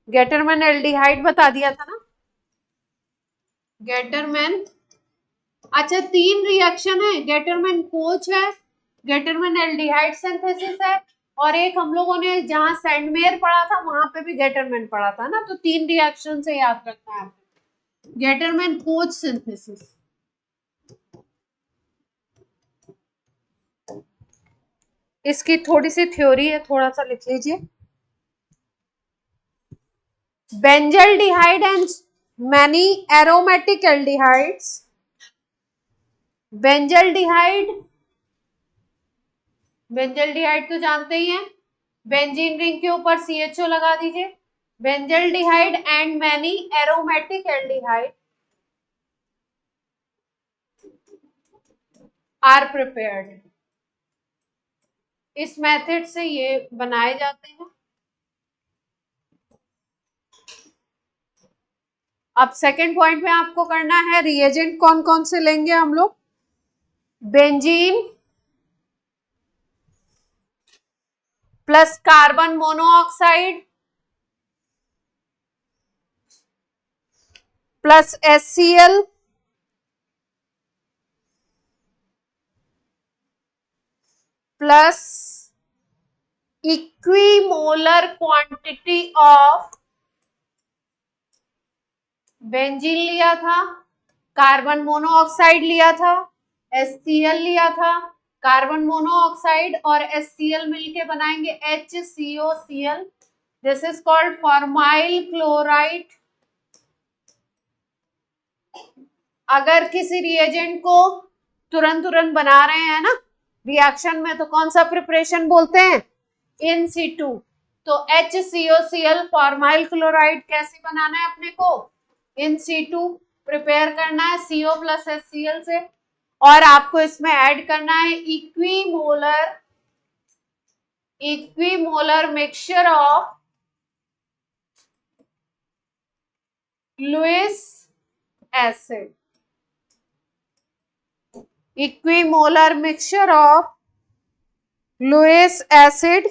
Gattermann aldehyde बता दिया था ना, गेटरमैन। अच्छा 3 रिएक्शन है, गेटरमैन कोच है, गेटरमैन एल्डिहाइड सिंथेसिस है, और एक हम लोगों ने जहां सेंडमेयर पढ़ा था वहां पे भी गेटरमैन पढ़ा था ना, तो 3 रिएक्शन से याद रखना है गेटरमैन कोच सिंथेसिस। इसकी थोड़ी सी थ्योरी है, थोड़ा सा लिख लीजिए। Benzaldehyde and many aromatic aldehydes, benzaldehyde, benzaldehyde तो जानते ही हैं, बेंजीन रिंग के ऊपर CHO लगा दीजिए। Benzaldehyde and many aromatic aldehyde are prepared, इस मेथड से ये बनाए जाते हैं। अब सेकंड पॉइंट में आपको करना है, रिएजेंट कौन कौन से लेंगे हम लोग, benzene plus carbon monoxide plus HCl plus equimolar quantity of benzene लिया था, कार्बन मोनोऑक्साइड लिया था, HCl लिया था, कार्बन मोनोऑक्साइड और HCl मिलके बनाएंगे HCOCl। This is called formyl chloride. अगर किसी रिएजेंट को तुरंत बना रहे हैं ना रिएक्शन में, तो कौन सा प्रिपरेशन बोलते हैं, इन सीटू। तो HCOCl फॉर्माइल क्लोराइड कैसे बनाना है अपने को, इन सीटू प्रिपेयर करना है CO प्लस HCl से, और आपको इसमें ऐड करना है equimolar mixture of Lewis acid, equimolar mixture of Lewis acid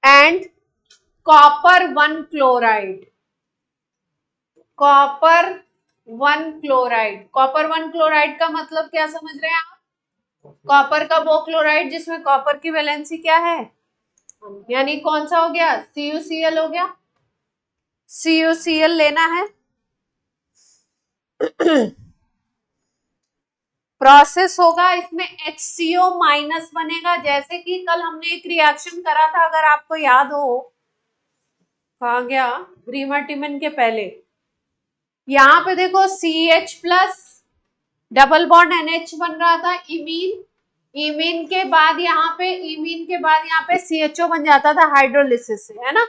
and copper 1 chloride, copper 1 chloride. Copper 1 chloride का मतलब क्या समझ रहे हैं आप, कॉपर का वो क्लोराइड जिसमें कॉपर की वैलेंसी क्या है, यानी कौन सा हो गया, CuCl हो गया, CuCl लेना है। प्रोसेस होगा, इसमें HCO माइनस बनेगा, जैसे कि कल हमने एक रिएक्शन करा था, अगर आपको याद हो, कहा गया रीमाटिमन के पहले, यहाँ पे देखो CH plus double bond NH बन रहा था, इमीन, इमीन के बाद यहाँ पे CHO बन जाता था हाइड्रोलिसिस से, है ना।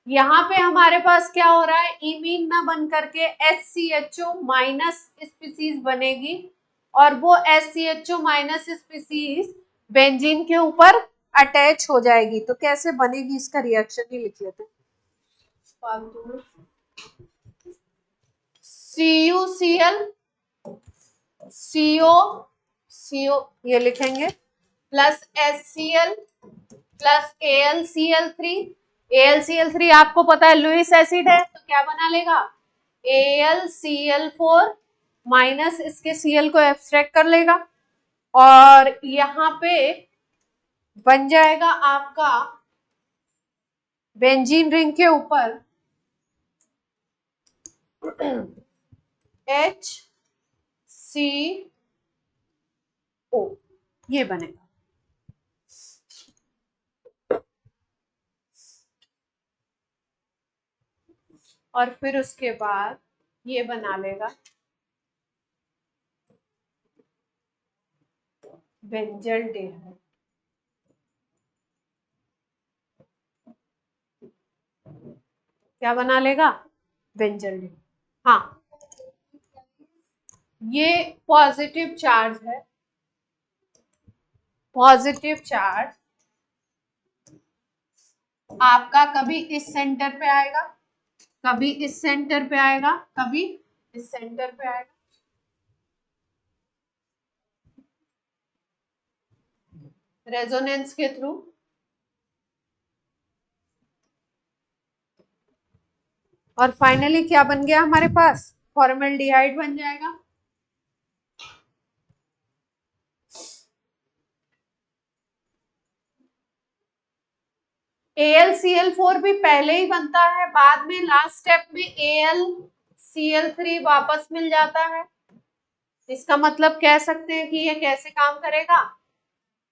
यहाँ पे हमारे पास क्या हो रहा है, इमीन ना बन करके HCHO माइनस स्पीसीज बनेगी, और वो HCHO माइनस स्पीसीज बेंजीन के ऊपर अटैच हो जाएगी। तो कैसे बनेगी इसका रिएक्शन ही लिख लेते हैं, CuCl CO ये लिखेंगे plus HCl plus AlCl3, AlCl3 आपको पता है लुईस एसिड है, तो क्या बना लेगा, AlCl4 माइनस इसके Cl को एब्स्ट्रैक्ट कर लेगा, और यहाँ पे बन जाएगा आपका बेंजीन रिंग के ऊपर HCO, ये बनेगा। और फिर उसके बाद ये बना लेगा बेंजल्डिहाइड, क्या बना लेगा, बेंजल्डिहाइड। हाँ, ये पॉजिटिव चार्ज है, पॉजिटिव चार्ज आपका कभी इस सेंटर पे आएगा, कभी इस सेंटर पे आएगा, कभी इस सेंटर पे आएगा। रेजोनेंस के थ्रू। और फाइनली क्या बन गया हमारे पास, फॉर्मल्डिहाइड बन जाएगा। AlCl4 भी पहले ही बनता है, बाद में लास्ट स्टेप में AlCl3 वापस मिल जाता है। इसका मतलब कह सकते हैं कि ये कैसे काम करेगा,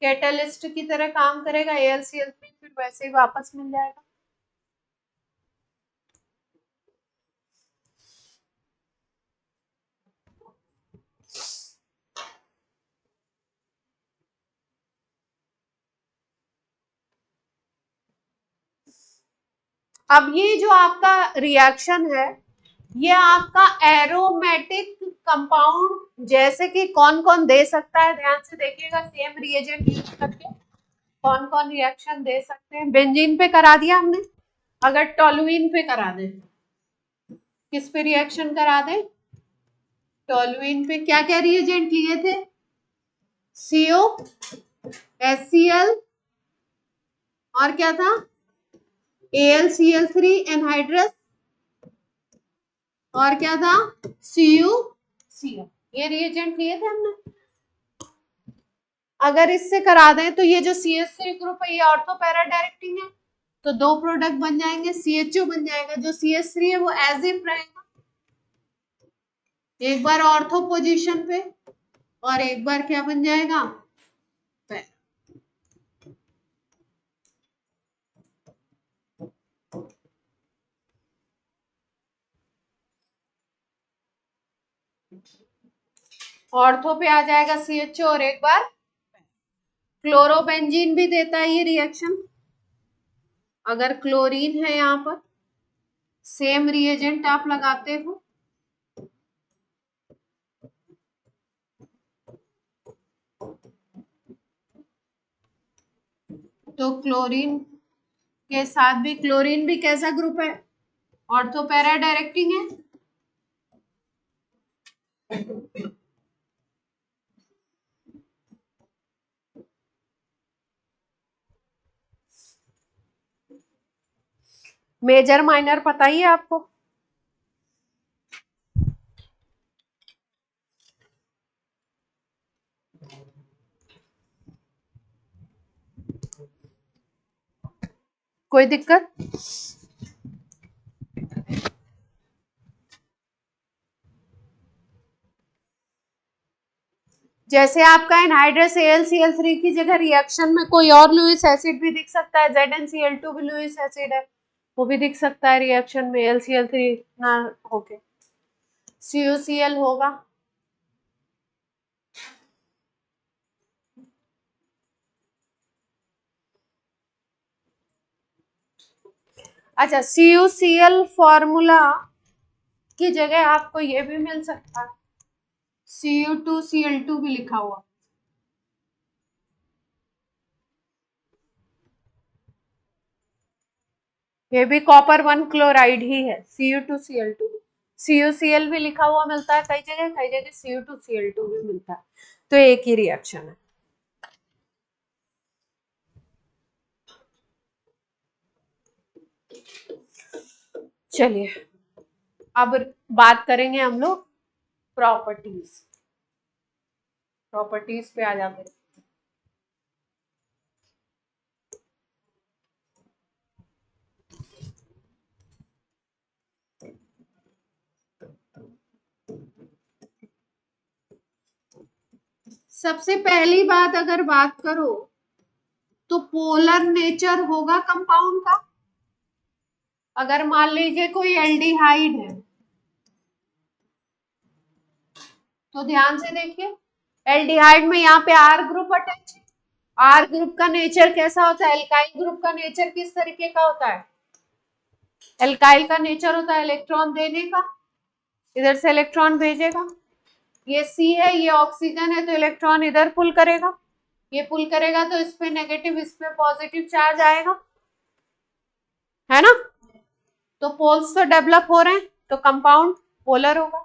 कैटलिस्ट की तरह काम करेगा। AlCl3 फिर वैसे ही वापस मिल जाएगा। अब ये जो आपका रिएक्शन है, ये आपका एरोमेटिक कंपाउंड जैसे कि कौन कौन दे सकता है, ध्यान से देखिएगा सेम रिएजेंट यूज करके कौन कौन रिएक्शन दे सकते हैं। बेंजीन पे करा दिया हमने, अगर टोलुइन पे करा दे, किस पे रिएक्शन करा दे, टोलुइन पे। क्या क्या रिएजेंट लिए थे, CO, HCl और क्या था, AlCl3 एनहाइड्रस और क्या था, CuCl। ये रिएजेंट लिए थे हमने। अगर इससे करा दें तो ये जो CH3 ग्रुप है ये ऑर्थो पैरा डायरेक्टिंग है, तो दो प्रोडक्ट बन जाएंगे, CHO बन जाएगा। जो CH3 है वो एज इफ रहेगा, एक बार ऑर्थो पोजीशन पे और एक बार क्या बन जाएगा, पैरा। ऑर्थो पे आ जाएगा CHO और एक बार क्लोरोबेंजीन भी देता है ये रिएक्शन। अगर क्लोरीन है यहाँ पर, सेम रिएजेंट आप लगाते हो, तो क्लोरीन के साथ भी, क्लोरीन भी कैसा ग्रुप है, ऑर्थो पैरा डायरेक्टिंग है। मेजर माइनर पता ही है आपको, कोई दिक्कत। जैसे आपका एनहाइड्रस AlCl3 की जगह रिएक्शन में कोई और लुईस एसिड भी दिख सकता है, ZnCl2 भी लुईस एसिड है, वो भी दिख सकता है रिएक्शन में, AlCl3 ना होके CuCl होगा। अच्छा, CuCl फॉर्मूला की जगह आपको ये भी मिल सकता है, Cu2Cl2 भी लिखा हुआ, ये भी कॉपर 1 क्लोराइड ही है, Cu2Cl2। CuCl भी लिखा हुआ मिलता है कई जगह Cu2Cl2 भी मिलता है, तो एक ही रिएक्शन है। चलिए अब बात करेंगे हम लोग प्रॉपर्टीज, प्रॉपर्टीज पे आ जाते हैं। सबसे पहली बात अगर बात करो तो पोलर नेचर होगा कंपाउंड का। अगर मान लीजिए कोई एल्डिहाइड है, तो ध्यान से देखिए, एल्डिहाइड में यहाँ पे R ग्रुप अटैच है। R ग्रुप का नेचर कैसा होता है, एल्काइल ग्रुप का नेचर किस तरीके का होता है, एल्काइल का नेचर होता है इलेक्ट्रॉन देने का, इधर से इलेक्ट्रॉन भेजेगा। ये C है, ये ऑक्सीजन है, तो इलेक्ट्रॉन इधर पुल करेगा, ये पुल करेगा तो इस पे नेगेटिव, इस पे पॉजिटिव चार्ज आएगा, है ना। तो पोल्स तो डेवलप हो रहे हैं, तो कंपाउंड पोलर होगा।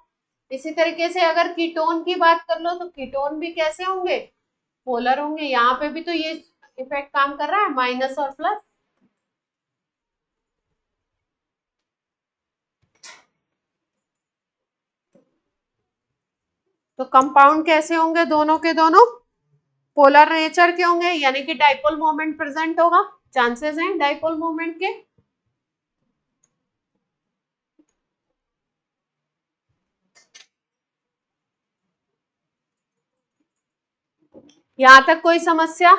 इसी तरीके से अगर कीटोन की बात कर लो तो कीटोन भी कैसे होंगे, पोलर होंगे। यहाँ पे भी तो ये इफेक्ट काम कर रहा है, माइनस और प्लस। तो कंपाउंड कैसे होंगे, दोनों के दोनों पोलर नेचर के होंगे, यानी कि डाइपोल मोमेंट प्रेजेंट होगा, चांसेस हैं डाइपोल मोमेंट के। यहां तक कोई समस्या?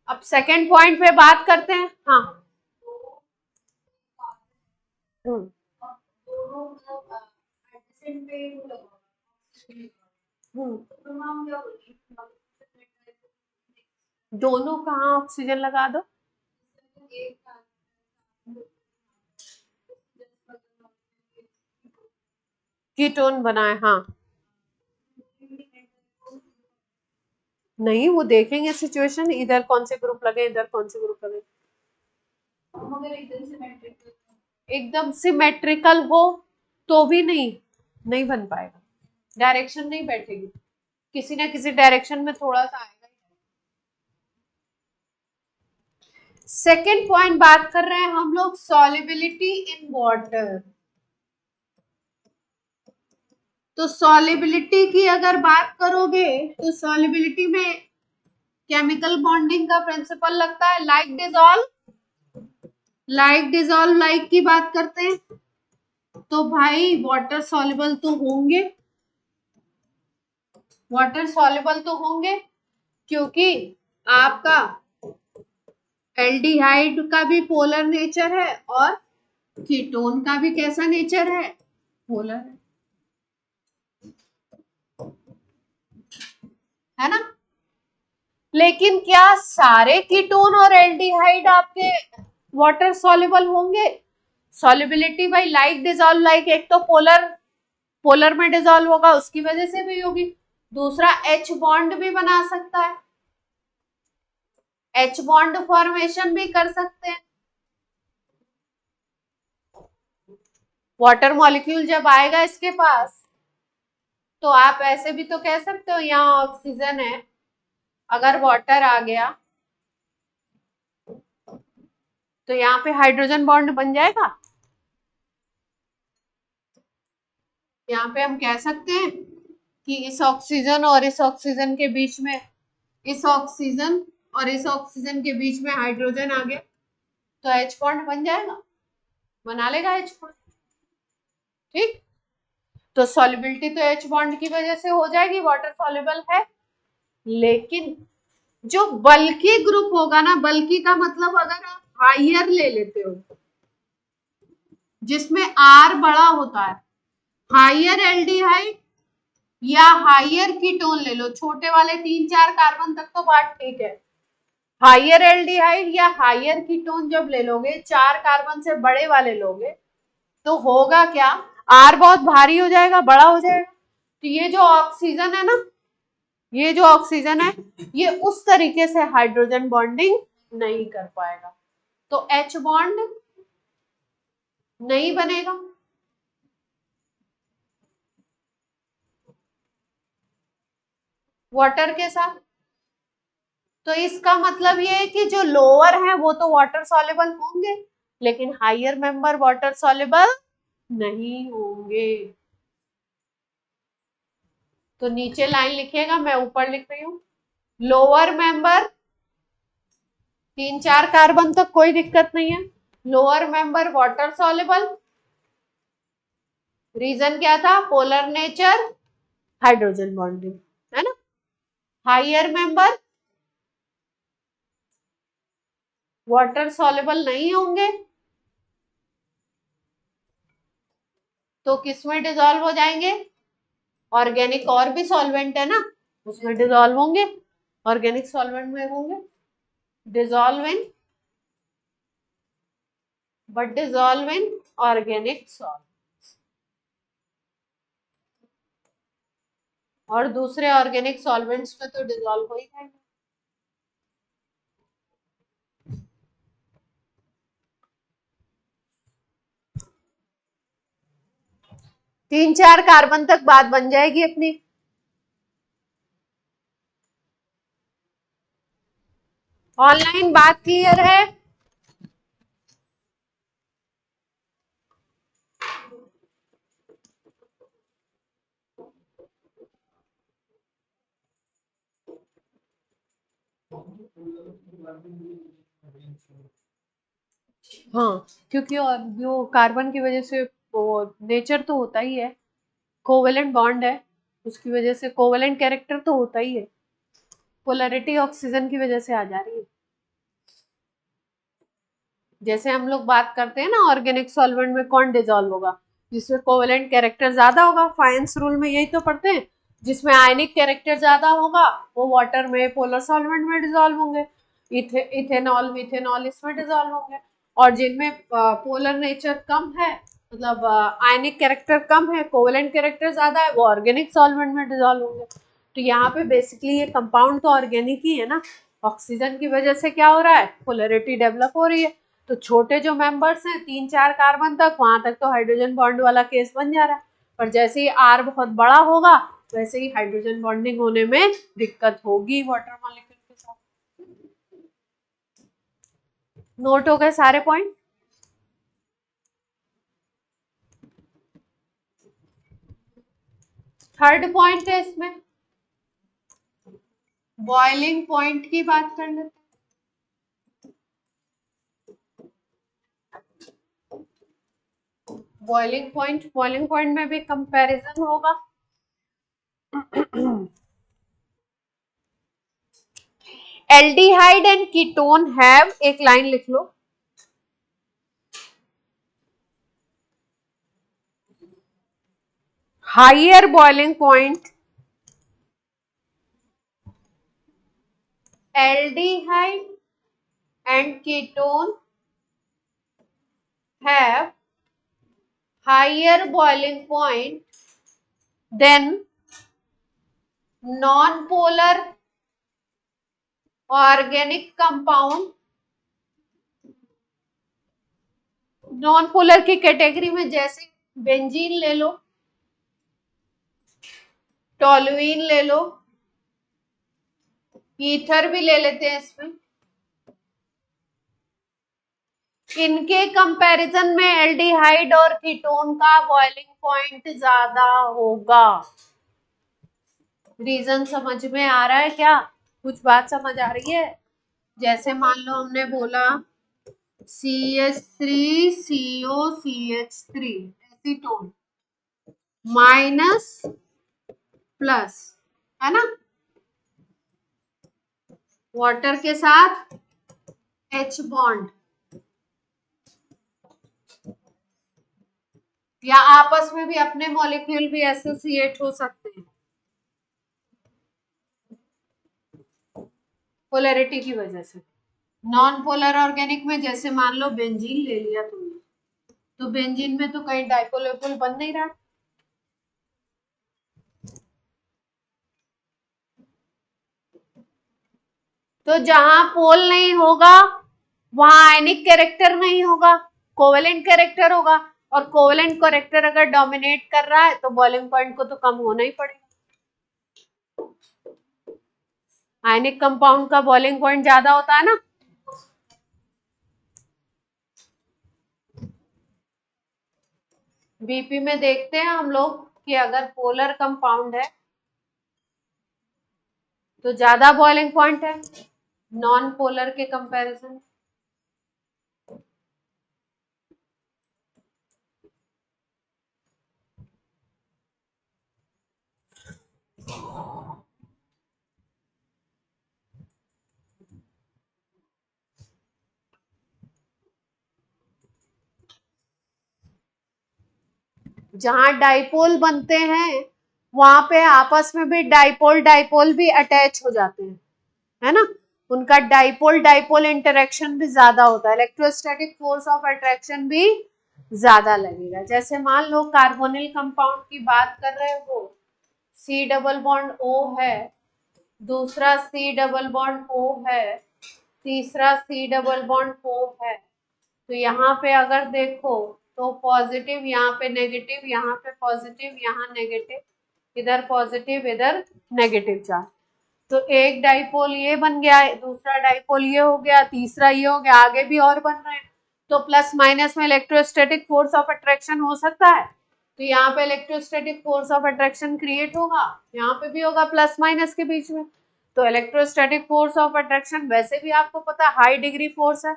अब सेकेंड पॉइंट पे बात करते हैं। हाँ, हम्म, दोनों कहाँ ऑक्सीजन लगा दो? कीटोन बनाए, हाँ। नहीं, वो देखेंगे सिचुएशन, इधर कौन से ग्रुप लगे, इधर कौन से ग्रुप लगे। एकदम सिमेट्रिकल हो तो भी नहीं बन पाएगा, डायरेक्शन नहीं बैठेगी, किसी ना किसी डायरेक्शन में थोड़ा सा आएगा। सेकेंड पॉइंट बात कर रहे हैं हम लोग, सॉल्युबिलिटी इन वाटर। तो सॉल्युबिलिटी की अगर बात करोगे तो सॉल्युबिलिटी में केमिकल बॉन्डिंग का प्रिंसिपल लगता है, लाइक डिजॉल्व लाइक की बात करते हैं। तो भाई वाटर सॉल्युबल तो होंगे, वाटर सॉल्युबल तो होंगे, क्योंकि आपका एल्डिहाइड का भी पोलर नेचर है और कीटोन का भी कैसा नेचर है, पोलर है ना। लेकिन क्या सारे कीटोन और एल्डिहाइड आपके वाटर सॉल्युबल होंगे? सॉल्युबिलिटी भाई लाइक डिजॉल्व लाइक, एक तो पोलर में डिजॉल्व होगा, उसकी वजह से भी होगी, दूसरा एच बॉन्ड भी बना सकता है, एच बॉन्ड फॉर्मेशन भी कर सकते हैं। वाटर मॉलिक्यूल जब आएगा इसके पास, तो आप ऐसे भी तो कह सकते हो यहाँ ऑक्सीजन है, अगर वाटर आ गया तो यहाँ पे हाइड्रोजन बॉन्ड बन जाएगा। यहाँ पे हम कह सकते हैं कि इस ऑक्सीजन और इस ऑक्सीजन के बीच में, इस ऑक्सीजन और इस ऑक्सीजन के बीच में हाइड्रोजन आ गया, तो एच बॉन्ड बन जाएगा, बना लेगा एच बॉन्ड। ठीक, तो सॉल्युबिलिटी तो एच बॉन्ड की वजह से हो जाएगी, वाटर सॉल्युबल है। लेकिन जो बल्की ग्रुप होगा ना, बल्की का मतलब अगर आप हाइयर ले लेते हो, जिसमें आर बड़ा होता है, हाइयर एल्डिहाइड या हाइयर कीटोन ले लो, छोटे वाले 3-4 कार्बन तक तो बात ठीक है। हाइयर एल्डिहाइड या हाइयर कीटोन जब ले लोगे, 4 कार्बन से बड़े वाले लोगे, तो होगा क्या, आर बहुत भारी हो जाएगा, बड़ा हो जाएगा। तो ये जो ऑक्सीजन है ना, ये जो ऑक्सीजन है, ये उस तरीके से हाइड्रोजन बॉन्डिंग नहीं कर पाएगा, तो एच बॉन्ड नहीं बनेगा। वाटर के साथ, तो इसका मतलब ये है कि जो लोअर है वो तो वाटर सॉल्युबल होंगे, लेकिन हाइयर मेंबर वाटर सॉल्युबल नहीं होंगे। तो नीचे लाइन लिखिएगा, मैं ऊपर लिख रही हूं, लोअर मेंबर 3-4 कार्बन तक कोई दिक्कत नहीं है, lower member water soluble, reason क्या था, पोलर नेचर, हाइड्रोजन बॉन्डिंग, है ना। हाइयर मेंबर वाटर सॉल्युबल नहीं होंगे, तो किसमें डिसॉल्व हो जाएंगे, ऑर्गेनिक और भी सॉल्वेंट है ना, उसमें डिसॉल्व होंगे, ऑर्गेनिक सॉल्वेंट में होंगे, dissolve in, but dissolve in organic solvent, और दूसरे ऑर्गेनिक सॉल्वेंट्स में तो डिसॉल्व हो ही जाएंगे। 3-4 कार्बन तक बात बन जाएगी अपनी। ऑनलाइन बात क्लियर है? हाँ, क्योंकि और जो कार्बन की वजह से वो नेचर तो होता ही है, कोवेलेंट बॉन्ड है, उसकी वजह से कोवेलेंट कैरेक्टर तो होता ही है, पोलैरिटी ऑक्सीजन की वजह से आ जा रही है। जैसे हम लोग बात करते हैं ना ऑर्गेनिक सॉल्वेंट में कौन डिजोल्व होगा, जिसमें कोवेलेंट कैरेक्टर ज्यादा होगा, फाइंस रूल में यही तो पढ़ते हैं, जिसमें आयनिक कैरेक्टर ज्यादा होगा वो वाटर में पोलर सॉल्वेंट में डिजोल्व होंगे, इथेनॉल मिथेनॉल इसमें डिजोल्व होंगे, और जिनमें पोलर नेचर कम है, मतलब आयनिक कैरेक्टर कम है, कोवेलेंट कैरेक्टर ज्यादा है, वो ऑर्गेनिक सॉल्वेंट में डिजोल्व होंगे। तो यहाँ पे बेसिकली ये कंपाउंड तो ऑर्गेनिक ही है ना, ऑक्सीजन की वजह से क्या हो रहा है, पोलरिटी डेवलप हो रही है। तो छोटे जो मेंबर्स हैं 3-4 कार्बन तक, वहां तक तो हाइड्रोजन बॉन्ड वाला केस बन जा रहा है, पर जैसे ही आर बहुत बड़ा होगा वैसे ही हाइड्रोजन बॉन्डिंग होने में दिक्कत होगी वाटर मॉलिक्यूल के साथ। नोट हो गए सारे पॉइंट? थर्ड पॉइंट है इसमें, बॉइलिंग पॉइंट की बात कर लेते हैं। बॉइलिंग पॉइंट में भी कंपैरिजन होगा। एल्डिहाइड एंड कीटोन हैव, एक लाइन लिख लो, higher boiling point, aldehyde and ketone have higher boiling point than non-polar organic compound। Non polar की कैटेगरी में जैसे बेंजीन ले लो, टोलुइन ले लो, ईथर भी ले लेते हैं इसमें, इनके कंपैरिजन में एल्डिहाइड और कीटोन का बॉइलिंग पॉइंट ज्यादा होगा। रीजन समझ में आ रहा है क्या? कुछ बात समझ आ रही है? जैसे मान लो हमने बोला CH3COCH3 एसीटोन माइनस प्लस, है ना, वाटर के साथ H बॉन्ड, या आपस में भी अपने मॉलिक्यूल भी एसोसिएट हो सकते हैं पोलैरिटी की वजह से। नॉन पोलर ऑर्गेनिक में जैसे मान लो बेंजीन ले लिया तुमने, तो बेंजीन में तो कहीं डाइपोल वाइपोल बन नहीं रहा, तो जहां पोल नहीं होगा वहां आयनिक कैरेक्टर नहीं होगा, कोवेलेंट कैरेक्टर होगा, और कोवेलेंट कैरेक्टर अगर डोमिनेट कर रहा है तो बॉइलिंग पॉइंट को तो कम होना ही पड़ेगा। आयनिक कंपाउंड का बॉइलिंग पॉइंट ज्यादा होता है ना। बीपी में देखते हैं हम लोग कि अगर पोलर कंपाउंड है तो ज्यादा बॉइलिंग पॉइंट है नॉन पोलर के कंपैरिजन। जहां डाइपोल बनते हैं वहां पे आपस में भी डाइपोल डाइपोल भी अटैच हो जाते हैं, है ना, उनका डाइपोल डाइपोल इंटरेक्शन भी ज्यादा होता है, इलेक्ट्रोस्टैटिक फोर्स ऑफ अट्रैक्शन भी ज्यादा लगेगा। जैसे मान लो कार्बोनिल कंपाउंड की बात कर रहे हो, C डबल बॉन्ड O है, दूसरा C डबल बॉन्ड O है, तीसरा C डबल बॉन्ड O है, तो यहाँ पे अगर देखो तो पॉजिटिव, यहाँ पे नेगेटिव, यहाँ पे पॉजिटिव, यहाँ नेगेटिव, इधर पॉजिटिव इधर नेगेटिव चार्ज, तो एक डाइपोल ये बन गया, दूसरा डाइपोल ये हो गया, तीसरा ये हो गया, आगे भी और बन रहे हैं। तो प्लस माइनस में इलेक्ट्रोस्टैटिक फोर्स ऑफ अट्रैक्शन हो सकता है, तो यहाँ पे electrostatic force of attraction create होगा, यहाँ पे भी होगा प्लस माइनस के बीच में। तो इलेक्ट्रोस्टैटिक फोर्स ऑफ अट्रैक्शन वैसे भी आपको पता है हाई डिग्री फोर्स है,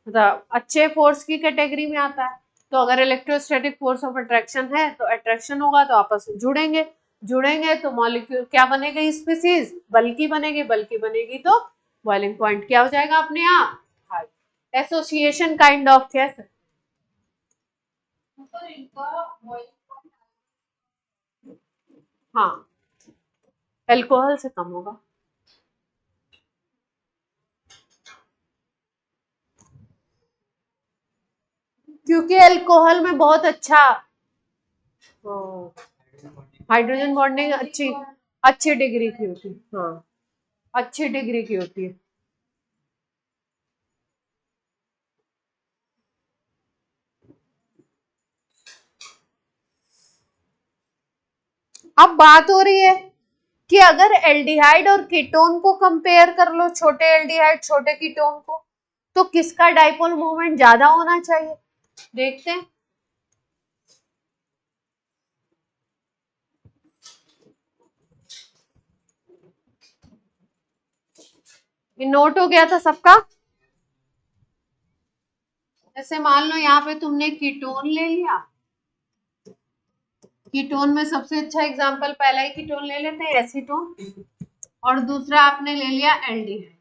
मतलब अच्छे फोर्स की कैटेगरी में आता है। तो अगर इलेक्ट्रोस्टैटिक फोर्स ऑफ अट्रैक्शन है तो अट्रैक्शन होगा तो आपस में जुड़ेंगे तो मॉलिक्यूल क्या बनेगा, स्पीसीज बल्कि बनेगी, बल्कि बनेगी तो बॉइलिंग पॉइंट क्या हो जाएगा अपने आप, हाई। एसोसिएशन काइंड ऑफ कैसे, हाँ अल्कोहल से कम होगा, क्योंकि अल्कोहल में बहुत अच्छा हाइड्रोजन बॉन्डिंग अच्छी अच्छी डिग्री की होती है, हाँ अच्छी डिग्री की होती है। अब बात हो रही है कि अगर एल्डिहाइड और कीटोन को कंपेयर कर लो, छोटे एल्डिहाइड छोटे कीटोन को, तो किसका डाइपोल मोमेंट ज्यादा होना चाहिए, देखते हैं। ये नोट हो गया था सबका। जैसे मान लो यहाँ पे तुमने कीटोन ले लिया, कीटोन में सबसे अच्छा एग्जांपल पहला ही कीटोन ले लेते हैं एसीटोन, और दूसरा आपने ले लिया एल्डिहाइड।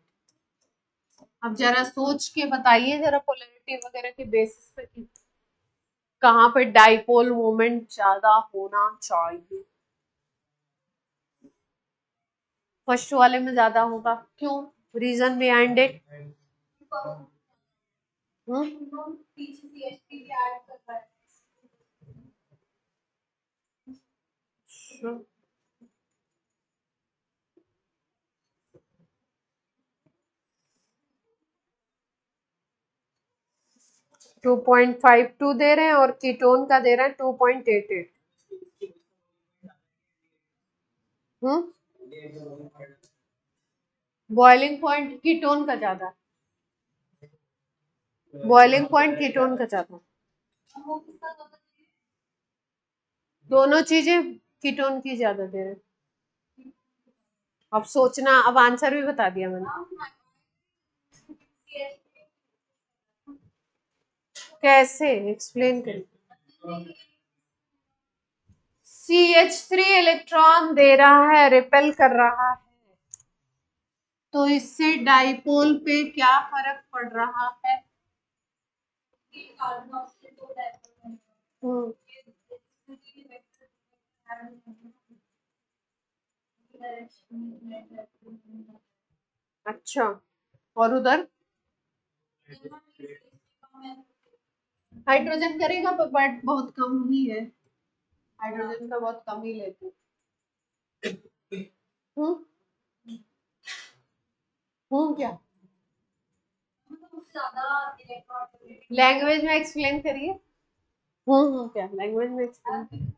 अब जरा सोच के बताइए जरा पोलैरिटी वगैरह के बेसिस पे कि कहाँ पे डाइपोल मोमेंट ज्यादा होना चाहिए। फर्स्ट वाले में ज्यादा होगा, क्यों, रीजन बिहाइंड इट। हम्म 2.52 दे रहे हैं और कीटोन का दे रहे हैं 2.88। बॉइलिंग पॉइंट कीटोन का ज्यादा, बॉइलिंग पॉइंट कीटोन का ज्यादा, दोनों चीजें कीटोन की ज्यादा दे रहे हैं। अब सोचना, अब आंसर भी बता दिया मैंने। कैसे एक्सप्लेन करें। CH3 इलेक्ट्रॉन दे रहा है, रिपेल कर रहा है, तो इससे डाइपोल पे क्या फर्क पड़ रहा है। हम्म, अच्छा, और उधर हाइड्रोजन करेगा बट बहुत कम ही है, हाइड्रोजन का बहुत कम ही लेते हूँ। क्या लैंग्वेज में एक्सप्लेन करिए। क्या लैंग्वेज में एक्सप्लेन।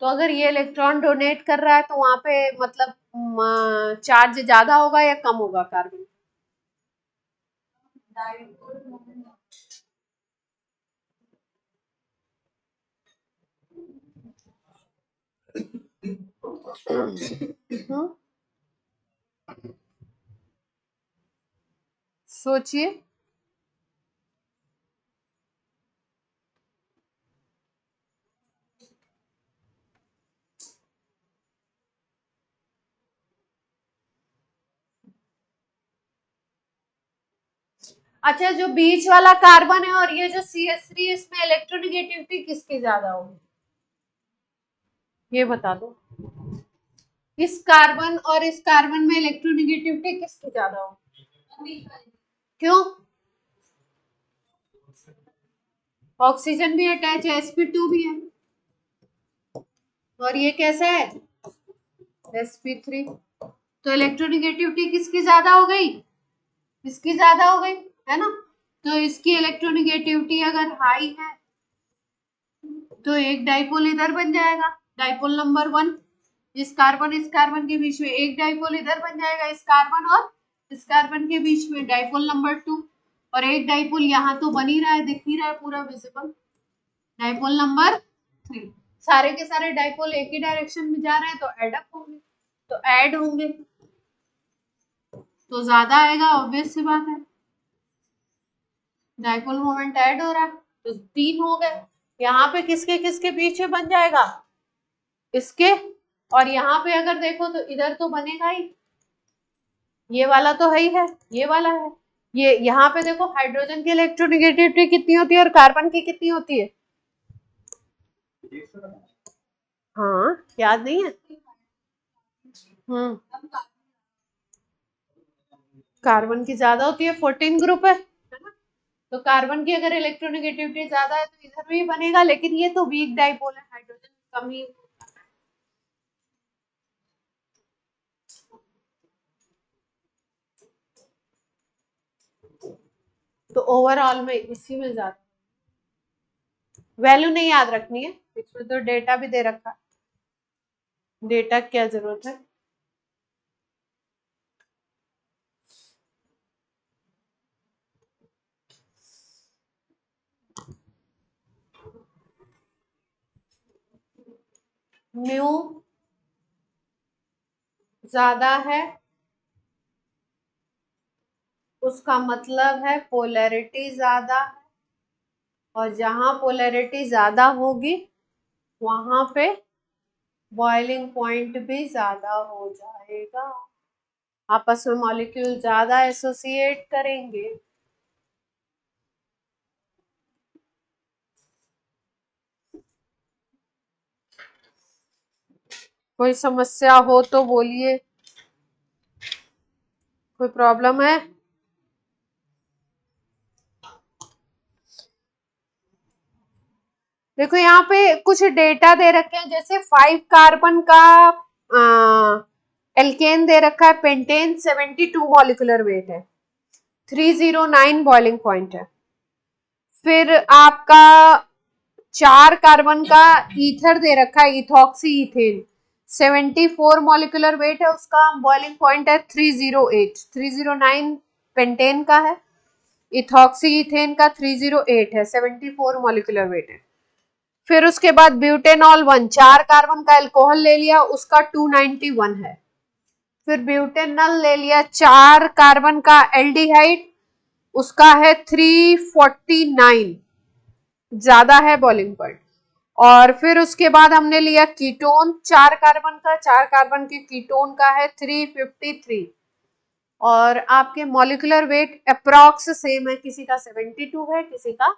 तो अगर ये इलेक्ट्रॉन डोनेट कर रहा है तो वहां पे मतलब चार्ज ज्यादा होगा या कम होगा कार्बन। हम्म सोचिए। अच्छा, जो बीच वाला कार्बन है और ये जो CH3, इसमें इलेक्ट्रोनेगेटिविटी किसकी ज्यादा होगी, ये बता दो। इस कार्बन और इस कार्बन में इलेक्ट्रोनेगेटिविटी किसकी ज्यादा होगी, क्यों, ऑक्सीजन भी अटैच है, sp2 भी है, और ये कैसा है sp3, तो इलेक्ट्रोनेगेटिविटी किसकी ज्यादा हो गई, इसकी ज्यादा हो गई, है ना। तो इसकी इलेक्ट्रोनेगेटिविटी अगर हाई है तो एक डाइपोल इधर बन जाएगा, डाइपोल नंबर 1। इस कार्बन के बीच में एक डाइपोल इधर बन जाएगा, इस कार्बन और इस कार्बन के बीच में डाइपोल नंबर 2, और एक डाइपोल यहाँ तो बन ही रहा है, दिख ही रहा है पूरा विजिबल, डाइपोल नंबर 3। सारे के सारे डाइपोल एक ही डायरेक्शन में जा रहे हैं तो एड अप होंगे, तो ऐड होंगे तो ज्यादा आएगा, ऑब्वियस सी बात है, डाइपोल मोमेंट ऐड हो रहा है तो 3 हो गए। यहाँ पे किसके किसके बीच में बन जाएगा, इसके, और यहाँ पे अगर देखो तो इधर तो बनेगा ही, ये वाला तो है ही है, ये वाला है, ये यहाँ पे देखो हाइड्रोजन की इलेक्ट्रोनेगेटिविटी कितनी होती है और कार्बन की कितनी होती है, हाँ याद नहीं है, कार्बन की ज्यादा होती है, 14 ग्रुप है ना, तो कार्बन की अगर इलेक्ट्रोनेगेटिविटी ज्यादा है तो इधर भी बनेगा, लेकिन ये तो वीक डाइपोल है, हाइड्रोजन कम ही। तो ओवरऑल में इसी में ज्यादा, वैल्यू नहीं याद रखनी है, इसमें तो डेटा भी दे रखा है, डेटा क्या जरूरत है। म्यू ज्यादा है उसका मतलब है पोलैरिटी ज्यादा है, और जहां पोलैरिटी ज्यादा होगी वहां पे बॉइलिंग पॉइंट भी ज्यादा हो जाएगा, आपस में मॉलिक्यूल ज्यादा एसोसिएट करेंगे। कोई समस्या हो तो बोलिए, कोई प्रॉब्लम है। देखो यहाँ पे कुछ डेटा दे रखे हैं, जैसे 5 कार्बन का एल्केन दे रखा है, पेंटेन 72 मॉलिक्यूलर वेट है, 309 बॉइलिंग पॉइंट है। फिर आपका 4 कार्बन का ईथर दे रखा है, इथॉक्सी इथेन, 74 मॉलिक्यूलर वेट है, उसका बॉइलिंग पॉइंट है 308, 309 पेंटेन का है, इथॉक्सी इथेन का 308 है, 74 मॉलिक्यूलर वेट है। फिर उसके बाद ब्यूटेनॉल 1, 4 कार्बन का अल्कोहल ले लिया, उसका 291 है। फिर ब्यूटेनल ले लिया, 4 कार्बन का एल्डिहाइड, उसका है 349, ज्यादा है बॉइलिंग पॉइंट। और फिर उसके बाद हमने लिया कीटोन, 4 कार्बन का, 4 कार्बन के कीटोन का है 353, और आपके मॉलिक्यूलर वेट अप्रॉक्स सेम है, किसी का 72 है, किसी का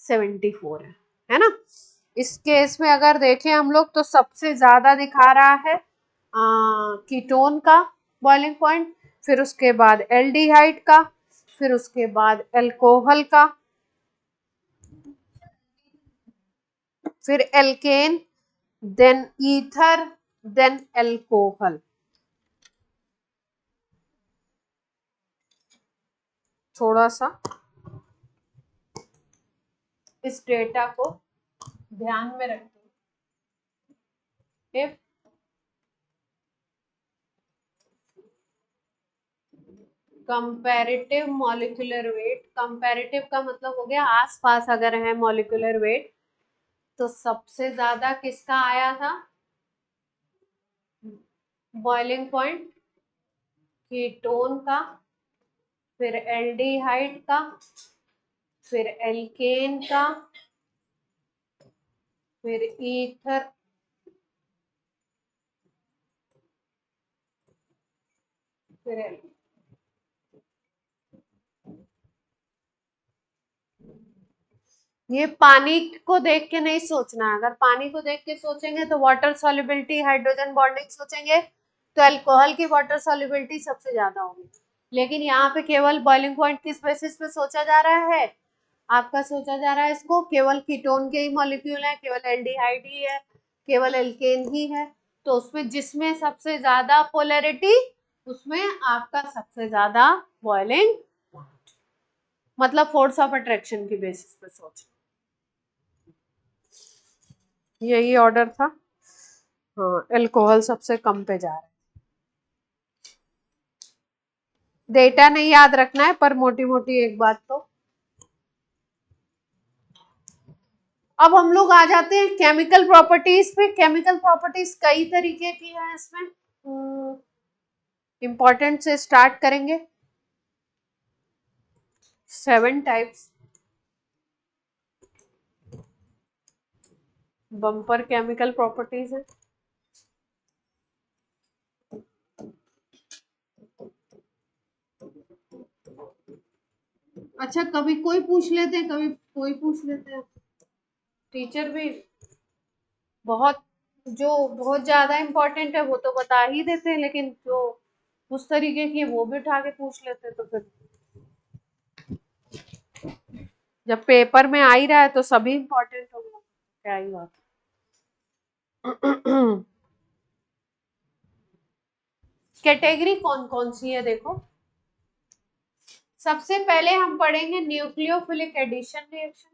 74 है ना। इस केस में अगर देखें हम लोग तो सबसे ज्यादा दिखा रहा है कीटोन का बॉइलिंग पॉइंट, फिर उसके बाद एल्डिहाइड का, फिर उसके बाद अल्कोहल का, फिर alkane, then ether, then alcohol. थोड़ा सा इस डेटा को ध्यान में रखें। If comparative molecular weight, comparative का मतलब हो गया आसपास अगर है मॉलिक्यूलर वेट, तो सबसे ज्यादा किसका आया था बॉइलिंग पॉइंट, कीटोन का, फिर एल्डिहाइड का, फिर एल्केन का, फिर ईथर, फिर ये पानी को देख के नहीं सोचना है, अगर पानी को देख के सोचेंगे तो वाटर सॉल्युबिलिटी, हाइड्रोजन बॉन्डिंग सोचेंगे तो अल्कोहल की वाटर सॉल्युबिलिटी सबसे ज्यादा होगी, लेकिन यहाँ पे केवल बॉइलिंग पॉइंट किस बेसिस पे सोचा जा रहा है, आपका सोचा जा रहा है इसको केवल कीटोन के ही मॉलिक्यूल है, केवल एल्डिहाइड ही है, केवल एल्केन ही है, तो उसमें जिसमें सबसे ज्यादा पोलैरिटी उसमें आपका सबसे ज्यादा बॉइलिंग, मतलब फोर्स ऑफ अट्रैक्शन की बेसिस पे सोच। यही ऑर्डर था। हाँ, अल्कोहल सबसे कम पे जा रहा है। डेटा नहीं याद रखना है, पर मोटी मोटी एक बात तो। अब हम लोग आ जाते हैं केमिकल प्रॉपर्टीज पे। केमिकल प्रॉपर्टीज कई तरीके की है इसमें। इंपॉर्टेंट से स्टार्ट करेंगे। 7 टाइप्स। बम्पर केमिकल प्रॉपर्टीज है। अच्छा, कभी कोई पूछ लेते हैं, कभी कोई पूछ लेते हैं। टीचर भी बहुत, जो बहुत ज्यादा इम्पोर्टेंट है वो तो बता ही देते हैं, लेकिन जो उस तरीके की है वो भी उठा के पूछ लेते हैं। तो फिर जब पेपर में आ ही रहा है तो सभी इम्पोर्टेंट होगा, क्या ही बात। कैटेगरी कौन कौन सी है देखो। सबसे पहले हम पढ़ेंगे nucleophilic addition reaction.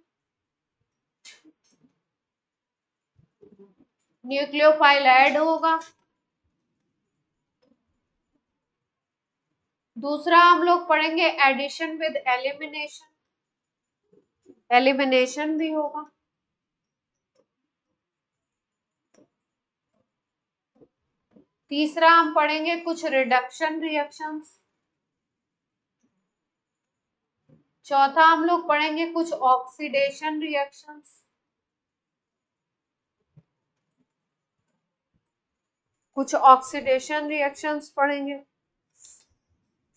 Nucleophile add होगा। दूसरा हम लोग पढ़ेंगे एडिशन विद एलिमिनेशन। एलिमिनेशन भी होगा। तीसरा हम पढ़ेंगे कुछ रिडक्शन रिएक्शंस। चौथा हम लोग पढ़ेंगे कुछ ऑक्सीडेशन रिएक्शंस। कुछ ऑक्सीडेशन रिएक्शंस पढ़ेंगे।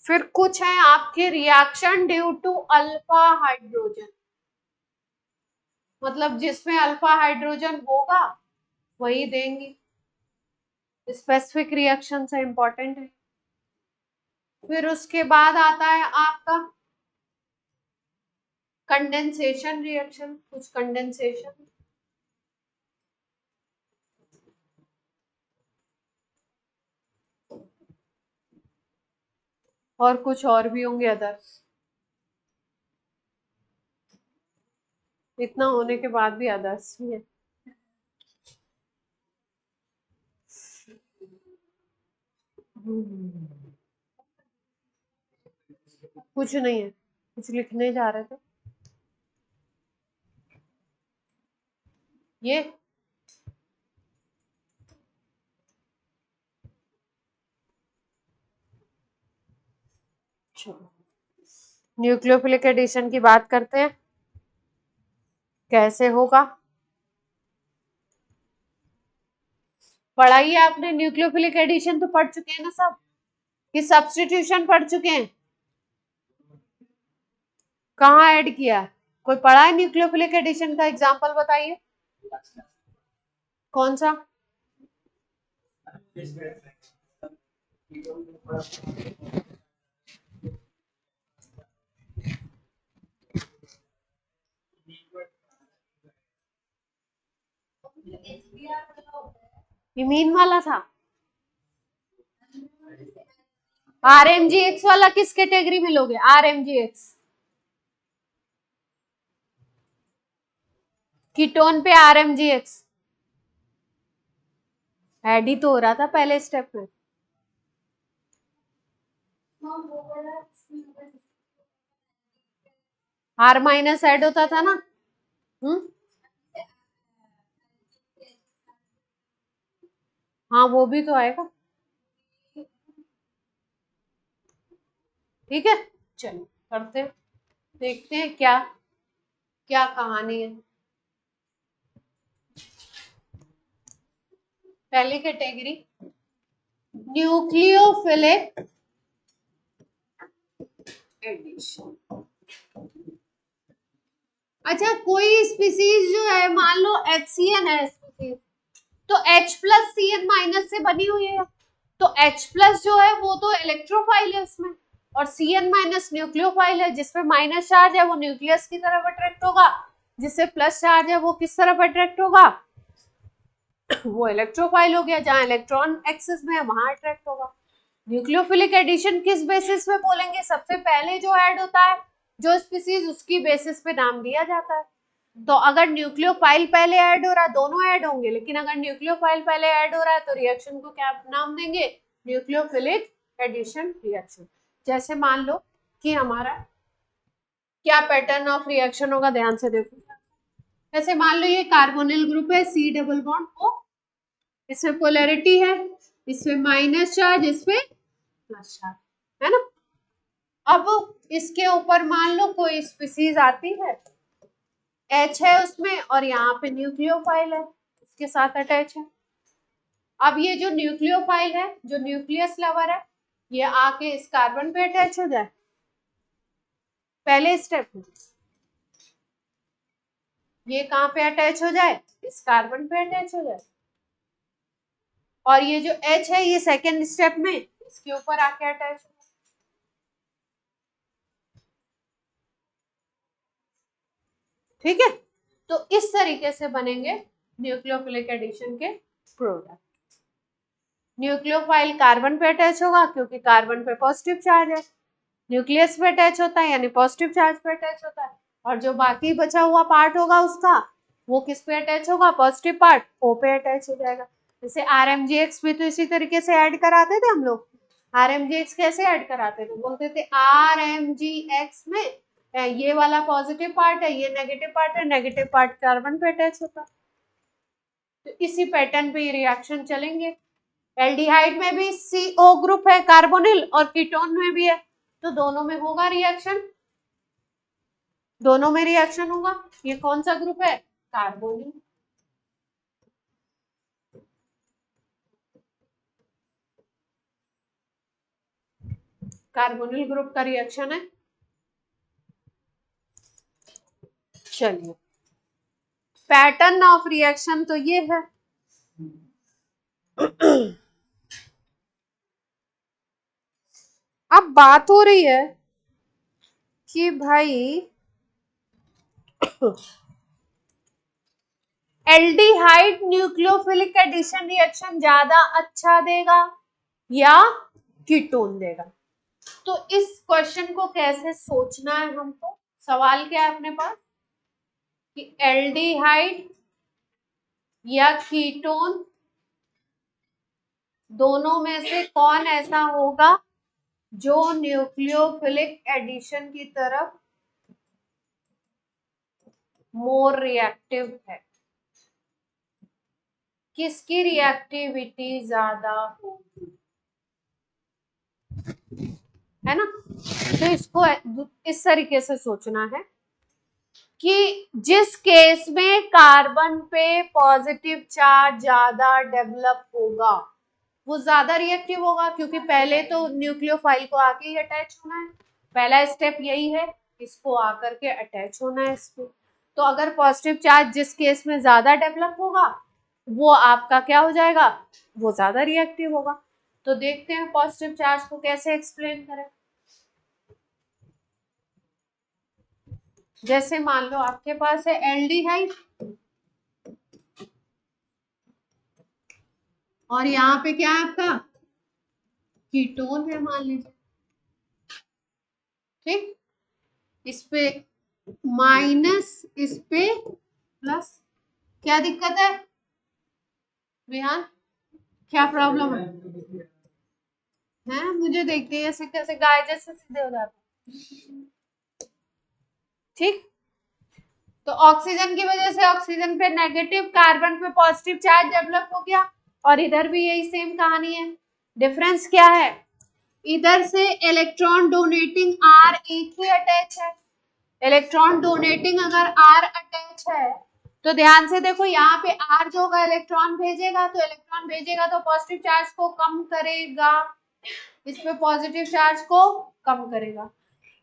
फिर कुछ है आपके reaction due to alpha hydrogen, मतलब जिसमें अल्फा हाइड्रोजन होगा वही देंगे। स्पेसिफिक रिएक्शन है, इंपॉर्टेंट है। फिर उसके बाद आता है आपका कंडेंसेशन रिएक्शन। कुछ कंडेंसेशन और कुछ और भी होंगे अदर्स। इतना होने के बाद भी अदर्स भी है। कुछ नहीं है, कुछ लिखने जा रहे थे ये। न्यूक्लियोफिलिक एडिशन की बात करते हैं, कैसे होगा। पढ़ाई है आपने, न्यूक्लियोफिलिक एडिशन तो पढ़ चुके हैं ना सब, कि सब्स्टिट्यूशन पढ़ चुके हैं। कहाँ ऐड किया, कोई पढ़ा है न्यूक्लियोफिलिक एडिशन का एग्जांपल बताइए। कौन सा। इमीन वाला था। RMGX वाला किस कैटेगरी में लोगे, RMGX। कीटोन पे RMGX ऐड ही तो हो रहा था पहले स्टेप में। R माइनस ऐड होता था ना। हाँ, वो भी तो आएगा। ठीक है, चलो करते हैं, देखते हैं क्या क्या कहानी है। पहली कैटेगरी न्यूक्लियोफिलिक एडिशन। अच्छा, कोई स्पीसीज जो है, मान लो HCN है स्पीसीज, तो H प्लस CN माइनस से बनी हुई है, तो H प्लस जो है वो तो इलेक्ट्रोफाइल है उसमें, और CN माइनस न्यूक्लियोफाइल है। जिसपे माइनस चार्ज है वो न्यूक्लियस की तरफ अट्रैक्ट होगा, जिससे प्लस चार्ज है वो किस तरफ अट्रैक्ट होगा, वो इलेक्ट्रोफाइल हो गया। जहां इलेक्ट्रॉन एक्सिस में है वहां अट्रैक्ट होगा। न्यूक्लियोफिलिक एडिशन किस बेसिस पे बोलेंगे, सबसे पहले जो ऐड होता है जो स्पीसीज, उसकी बेसिस पे नाम दिया जाता है। तो अगर न्यूक्लियोफाइल पहले ऐड हो रहा है, दोनों ऐड होंगे, लेकिन अगर न्यूक्लियोफाइल पहले ऐड हो रहा है तो रिएक्शन को क्या नाम देंगे? Nucleophilic addition reaction. जैसे मान लो कि हमारा क्या पैटर्न ऑफ रिएक्शन होगा, ध्यान से देखो। जैसे मान लो ये कार्बोनिल ग्रुप है, C डबल बॉन्ड O, इसमें पोलैरिटी है, इसमें माइनस चार्ज, इसमें प्लस चार्ज, है ना। अब इसके ऊपर मान लो कोई स्पीसीज आती है, H है उसमें, और यहाँ पे न्यूक्लियोफाइल है, इसके साथ अटैच है। अब ये जो न्यूक्लियोफाइल है, जो न्यूक्लियस लवर है, ये आके इस कार्बन पे अटैच हो जाए पहले स्टेप में, ये कहाँ पे अटैच हो जाए? इस कार्बन पे अटैच हो जाए। और ये जो H है ये सेकेंड स्टेप में इसके ऊपर आके अटैच हो जाए। ठीक है, तो इस तरीके से बनेंगे न्यूक्लियोफिलिक एडिशन के प्रोडक्ट। न्यूक्लियोफाइल कार्बन पे अटैच होगा क्योंकि कार्बन पे पॉजिटिव चार्ज है, न्यूक्लियस पे अटैच होता है यानी पॉजिटिव चार्ज पे अटैच होता है, और जो बाकी बचा हुआ पार्ट होगा उसका, वो किस पे अटैच होगा? पॉजिटिव पार्ट O पे अटैच हो जाएगा। जैसे RMGX भी तो इसी तरीके से ऐड कराते थे हम लोग। RMGX कैसे ऐड कराते थे? बोलते थे RMGX में ये वाला पॉजिटिव पार्ट है, ये नेगेटिव पार्ट है, नेगेटिव पार्ट कार्बन पे अटैच होता। तो इसी पैटर्न पे ये रिएक्शन चलेंगे। एल्डिहाइड में भी CO ग्रुप है कार्बोनिल, और कीटोन में भी है, तो दोनों में होगा रिएक्शन, दोनों में रिएक्शन होगा। ये कौन सा ग्रुप है? कार्बोनिल। कार्बोनिल ग्रुप का रिएक्शन है। चलिए, पैटर्न ऑफ रिएक्शन तो ये है। अब बात हो रही है कि भाई एल्डिहाइड न्यूक्लियोफिलिक एडिशन रिएक्शन ज्यादा अच्छा देगा या कीटोन देगा? तो इस क्वेश्चन को कैसे सोचना है हमको? सवाल क्या है अपने पास कि एल्डिहाइड या कीटोन दोनों में से कौन ऐसा होगा जो न्यूक्लियोफिलिक एडिशन की तरफ मोर रिएक्टिव है? किसकी रिएक्टिविटी ज्यादा होगी, है ना। तो इसको इस तरीके से सोचना है कि जिस केस में कार्बन पे पॉजिटिव चार्ज ज्यादा डेवलप होगा वो ज्यादा रिएक्टिव होगा, क्योंकि पहले तो न्यूक्लियोफाइल को आके ही अटैच होना है, पहला स्टेप यही है, इसको आकर के अटैच होना है इस पे। तो अगर पॉजिटिव चार्ज जिस केस में ज्यादा डेवलप होगा वो आपका क्या हो जाएगा? वो ज्यादा रिएक्टिव होगा। तो देखते हैं पॉजिटिव चार्ज को कैसे एक्सप्लेन करें। जैसे मान लो आपके पास है एल्डिहाइड, और यहाँ पे क्या है आपका? कीटोन है मान लीजिए, ठीक। इस पे माइनस, इस पे प्लस, क्या दिक्कत है विहान? क्या प्रॉब्लम है? मुझे देखते हैं ऐसे कैसे गाय जैसे सीधे हो जाते, ठीक। तो ऑक्सीजन की वजह से ऑक्सीजन पे नेगेटिव, कार्बन पे पॉजिटिव चार्ज डेवलप हो गया, और इधर भी यही सेम कहानी है। डिफरेंस क्या है? इधर से इलेक्ट्रॉन डोनेटिंग R एक ही अटैच है। इलेक्ट्रॉन डोनेटिंग अगर R अटैच है तो ध्यान से देखो, यहाँ पे R जो होगा इलेक्ट्रॉन भेजेगा, तो इलेक्ट्रॉन भेजेगा तो पॉजिटिव चार्ज को कम करेगा, इस पे पॉजिटिव चार्ज को कम करेगा।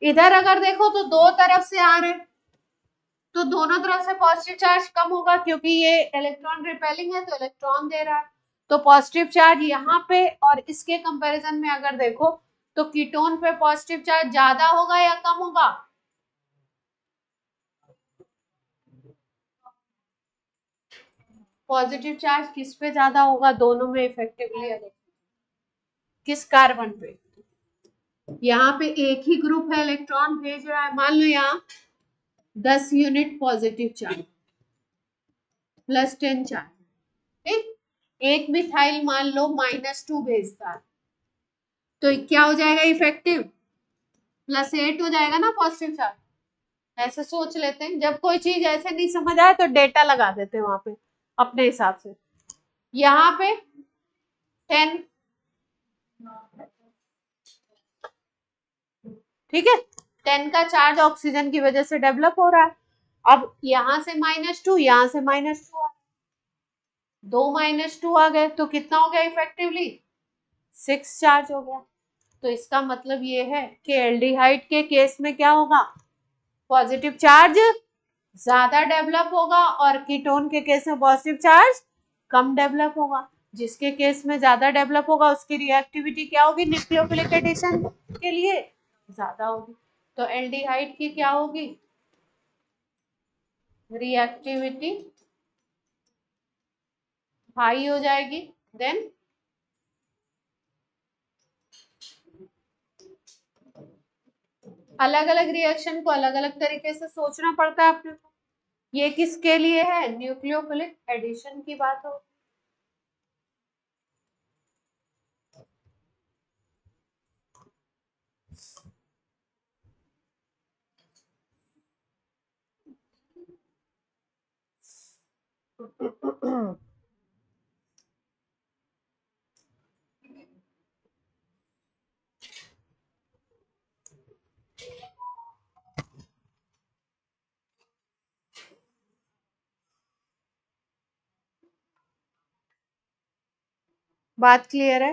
इधर अगर देखो तो दो तरफ से आ रहे, तो दोनों तरफ से पॉजिटिव चार्ज कम होगा, क्योंकि ये इलेक्ट्रॉन रिपेलिंग है तो इलेक्ट्रॉन दे रहा है। तो पॉजिटिव चार्ज यहाँ पे और इसके कंपैरिजन में अगर देखो तो कीटोन पे पॉजिटिव चार्ज ज्यादा होगा या कम होगा? पॉजिटिव चार्ज किस पे ज्यादा होगा दोनों में इफेक्टिवली? अगर किस कार्बन पे? यहाँ पे एक ही ग्रुप है, इलेक्ट्रॉन भेज रहा है, मान लो यहाँ 10 unit positive charge plus 10 charge, ठीक। एक मिथाइल मान लो -2 भेजता है, तो क्या हो जाएगा इफेक्टिव, +8 हो जाएगा ना पॉजिटिव चार्ज। ऐसे सोच लेते हैं, जब कोई चीज ऐसे नहीं समझ आए तो डेटा लगा देते हैं वहां पे अपने हिसाब से। यहाँ पे 10, ठीक है, 10 का चार्ज ऑक्सीजन की वजह से डेवलप हो रहा है। अब यहां से -2, यहां से -2, दो -2 आ गए, तो कितना हो गया इफेक्टिवली, 6 चार्ज हो गया। तो इसका मतलब ये है कि एल्डिहाइड के केस में क्या होगा, पॉजिटिव चार्ज ज्यादा डेवलप होगा और कीटोन के केस में पॉजिटिव चार्ज कम डेवलप होगा। जिसके केस में ज्यादा डेवलप होगा उसकी रिएक्टिविटी क्या होगी, न्यूक्लियोफिलिक एडिशन के लिए ज्यादा होगी। तो एल्डिहाइड की क्या होगी, रिएक्टिविटी हाई हो जाएगी। देन अलग अलग रिएक्शन को अलग अलग तरीके से सोचना पड़ता है अपने को। ये किसके लिए है, न्यूक्लियोफिलिक एडिशन की बात हो। बात क्लियर है।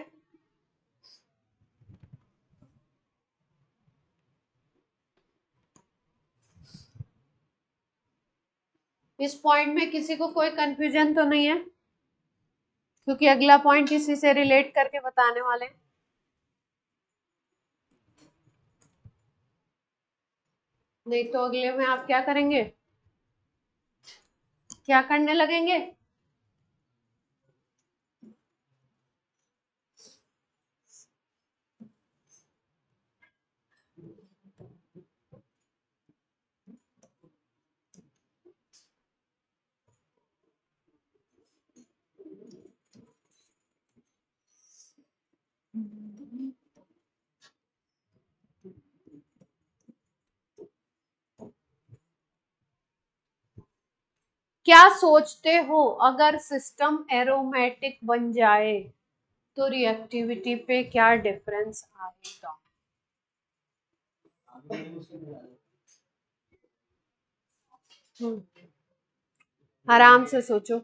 इस पॉइंट में किसी को कोई कंफ्यूजन तो नहीं है, क्योंकि अगला पॉइंट इसी से रिलेट करके बताने वाले हैं। नहीं तो अगले में आप क्या करेंगे, क्या करने लगेंगे, क्या सोचते हो अगर सिस्टम एरोमेटिक बन जाए तो रिएक्टिविटी पे क्या डिफरेंस आएगा। आराम से सोचो।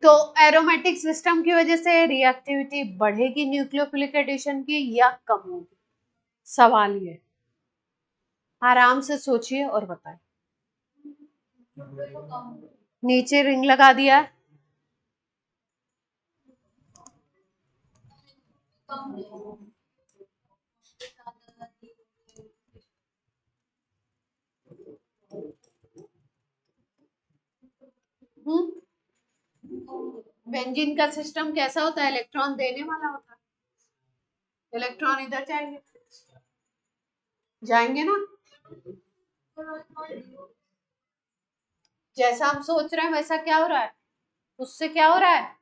तो एरोमेटिक सिस्टम की वजह से रिएक्टिविटी बढ़ेगी न्यूक्लियोफिलिक एडिशन की या कम होगी, सवाल ये। आराम से सोचिए और बताएं। नीचे रिंग लगा दिया है। बेंजीन का सिस्टम कैसा होता है, इलेक्ट्रॉन देने वाला होता है। इलेक्ट्रॉन इधर जाएंगे, जाएंगे ना, जैसा हम सोच रहे हैं वैसा क्या हो रहा है, उससे क्या हो रहा है,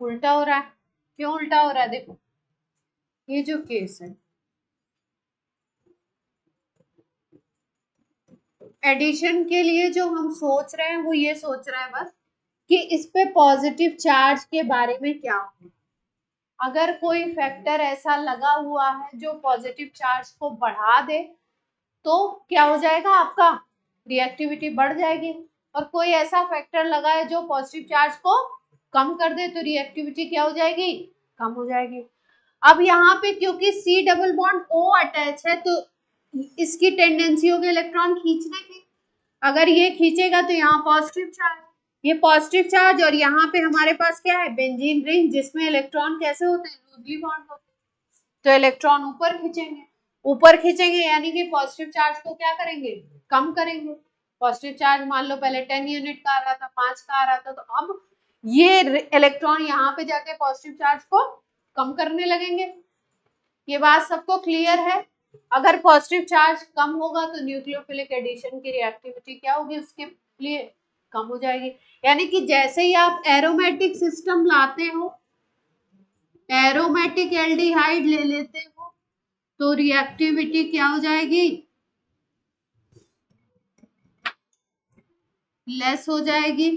उल्टा हो रहा है। क्यों उल्टा हो रहा है, देखो ये जो केस है एडिशन के लिए, जो हम सोच रहे हैं वो ये सोच रहे हैं बस कि इस पे पॉजिटिव चार्ज के बारे में क्या हो। अगर कोई फैक्टर ऐसा लगा हुआ है जो पॉजिटिव चार्ज को बढ़ा दे तो क्या हो जाएगा, आपका रिएक्टिविटी बढ़ जाएगी। और कोई ऐसा फैक्टर लगा है जो पॉजिटिव चार्ज को कम कर दे तो रिएक्टिविटी क्या हो जाएगी, कम हो जाएगी। अब यहाँ पे क्योंकि C double bond O attach है तो इसकी टेंडेंसी होगी इलेक्ट्रॉन खींचने की। अगर ये खींचेगा तो यहाँ पॉजिटिव चार्ज, ये पॉजिटिव चार्ज, और यहाँ पे हमारे पास क्या है, बेंजीन रिंग, जिसमें इलेक्ट्रॉन कैसे होते हैं, लूजली बॉन्ड होते हैं। तो इलेक्ट्रॉन ऊपर खींचेंगे, ऊपर खींचेंगे यानी कि पॉजिटिव चार्ज को क्या करेंगे, कम करेंगे। पॉजिटिव चार्ज मान लो पहले 10 यूनिट का आ रहा था, 5 का आ रहा था, तो अब ये इलेक्ट्रॉन यहाँ पे जाके पॉजिटिव चार्ज को कम करने लगेंगे। ये बात सबको क्लियर है। अगर पॉजिटिव चार्ज कम होगा तो न्यूक्लियोफिलिक एडिशन की रिएक्टिविटी क्या होगी, उसके लिए कम हो जाएगी। यानी कि जैसे ही आप एरोमेटिक सिस्टम लाते हो, एरोमेटिक एल्डिहाइड ले लेते हो, तो रिएक्टिविटी क्या हो जाएगी, लेस हो जाएगी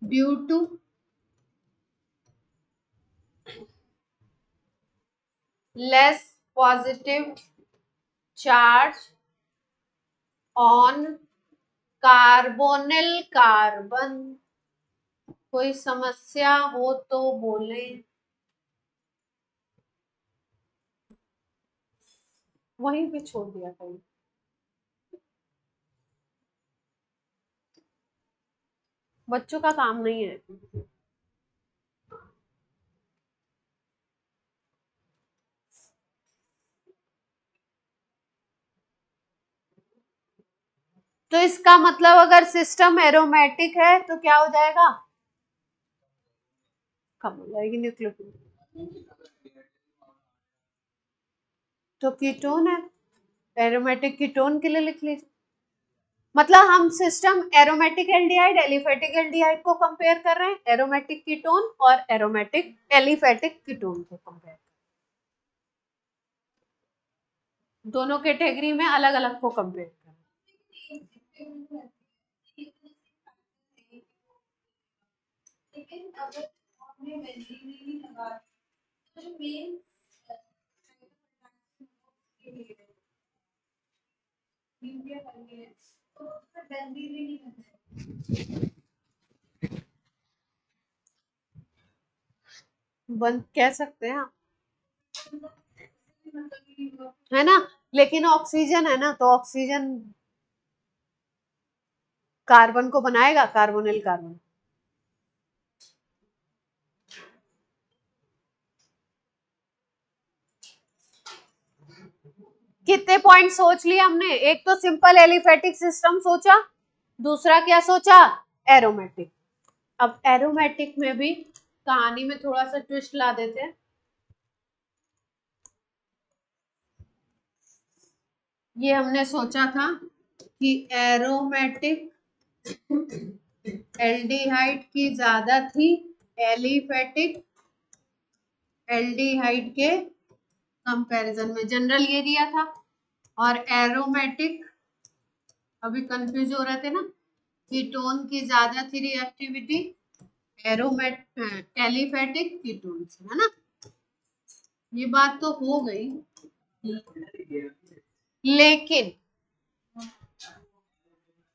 due to less positive charge on carbonyl carbon. कोई समस्या हो तो बोले। वहीं पे छोड़ दिया कहीं। बच्चों का काम नहीं है। तो इसका मतलब अगर सिस्टम एरोमेटिक है तो क्या हो जाएगा, कम हो जाएगी न्यूक्लियोफिलिक। तो कीटोन है, एरोमेटिक कीटोन के लिए लिख लीजिए। मतलब हम system aromatic aldehyde aliphatic aldehyde को कंपेयर कर रहे हैं, एरोमेटिक कीटोन और एरोमेटिक एलिफेटिक कीटोन को कंपेयर, दोनों कैटेगरी में अलग अलग को कंपेयर कर रहे हैं। लेकिन अगर आपने बेंजीन नहीं लगा तो जो मेन बंद कह सकते हैं है ना, लेकिन ऑक्सीजन है ना, तो ऑक्सीजन कार्बन को बनाएगा, कार्बोनिल कार्बन। कितने पॉइंट सोच लिए हमने, एक तो सिंपल एलिफेटिक सिस्टम सोचा, दूसरा क्या सोचा, एरोमेटिक। अब एरोमेटिक में भी कहानी में थोड़ा सा ट्विस्ट ला देते हैं। ये हमने सोचा था कि एरोमेटिक एल्डिहाइड की ज्यादा थी एलिफेटिक एल्डिहाइड के कंपैरिजन में, जनरल ये दिया था। और एरोमेटिक, अभी कंफ्यूज हो रहे थे ना, कीटोन की ज्यादा थी रिएक्टिविटी एलिफेटिक कीटोन से, है ना। ये बात तो हो गई, लेकिन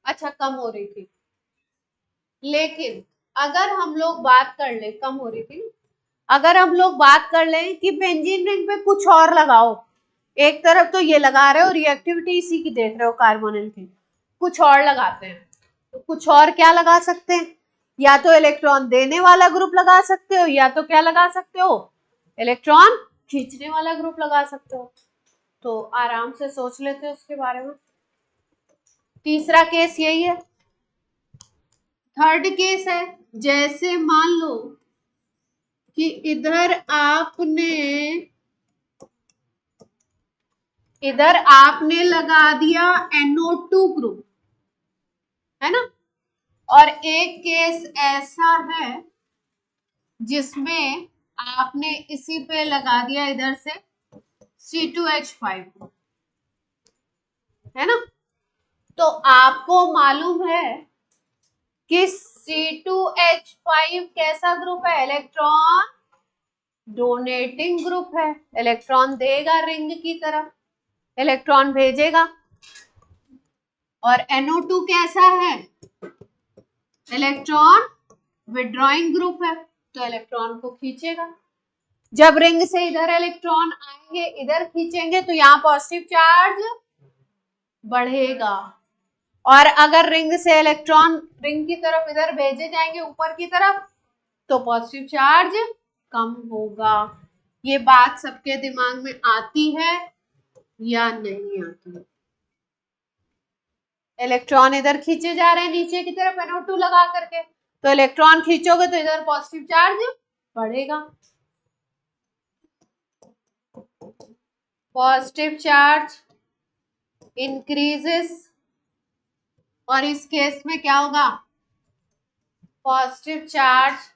अच्छा कम हो रही थी, लेकिन अगर हम लोग बात कर ले, कम हो रही थी, अगर हम लोग बात कर लें कि बेंजीन रिंग पे कुछ और लगाओ, एक तरफ तो ये लगा रहे हो, रिएक्टिविटी इसी की देख रहे हो कार्बोनिल की, कुछ और लगाते हैं, तो कुछ और क्या लगा सकते हैं, या तो इलेक्ट्रॉन देने वाला ग्रुप लगा सकते हो, या तो क्या लगा सकते हो, इलेक्ट्रॉन खींचने वाला ग्रुप लगा सकते हो। तो आराम से सोच लेते हैं उसके बारे में। तीसरा केस यही है। थर्ड केस है, जैसे मान लो कि इधर आपने लगा दिया NO2 ग्रुप, है ना, और एक केस ऐसा है जिसमें आपने इसी पे लगा दिया इधर से C2H5, है ना। तो आपको मालूम है कि C2H5 कैसा ग्रुप है, इलेक्ट्रॉन डोनेटिंग ग्रुप है, इलेक्ट्रॉन देगा रिंग की तरफ, इलेक्ट्रॉन भेजेगा। और NO2 कैसा है, इलेक्ट्रॉन विड्रॉइंग ग्रुप है, तो इलेक्ट्रॉन को खींचेगा। जब रिंग से इधर इलेक्ट्रॉन आएंगे, इधर खींचेंगे तो यहाँ पॉजिटिव चार्ज बढ़ेगा, और अगर रिंग से इलेक्ट्रॉन रिंग की तरफ इधर भेजे जाएंगे ऊपर की तरफ तो पॉजिटिव चार्ज कम होगा। ये बात सबके दिमाग में आती है या नहीं आती? इलेक्ट्रॉन इधर खींचे जा रहे हैं नीचे की तरफ NO2 लगा करके, तो इलेक्ट्रॉन खींचोगे तो इधर पॉजिटिव चार्ज बढ़ेगा। पॉजिटिव चार्ज इंक्रीजेस, और इस केस में क्या होगा? Positive charge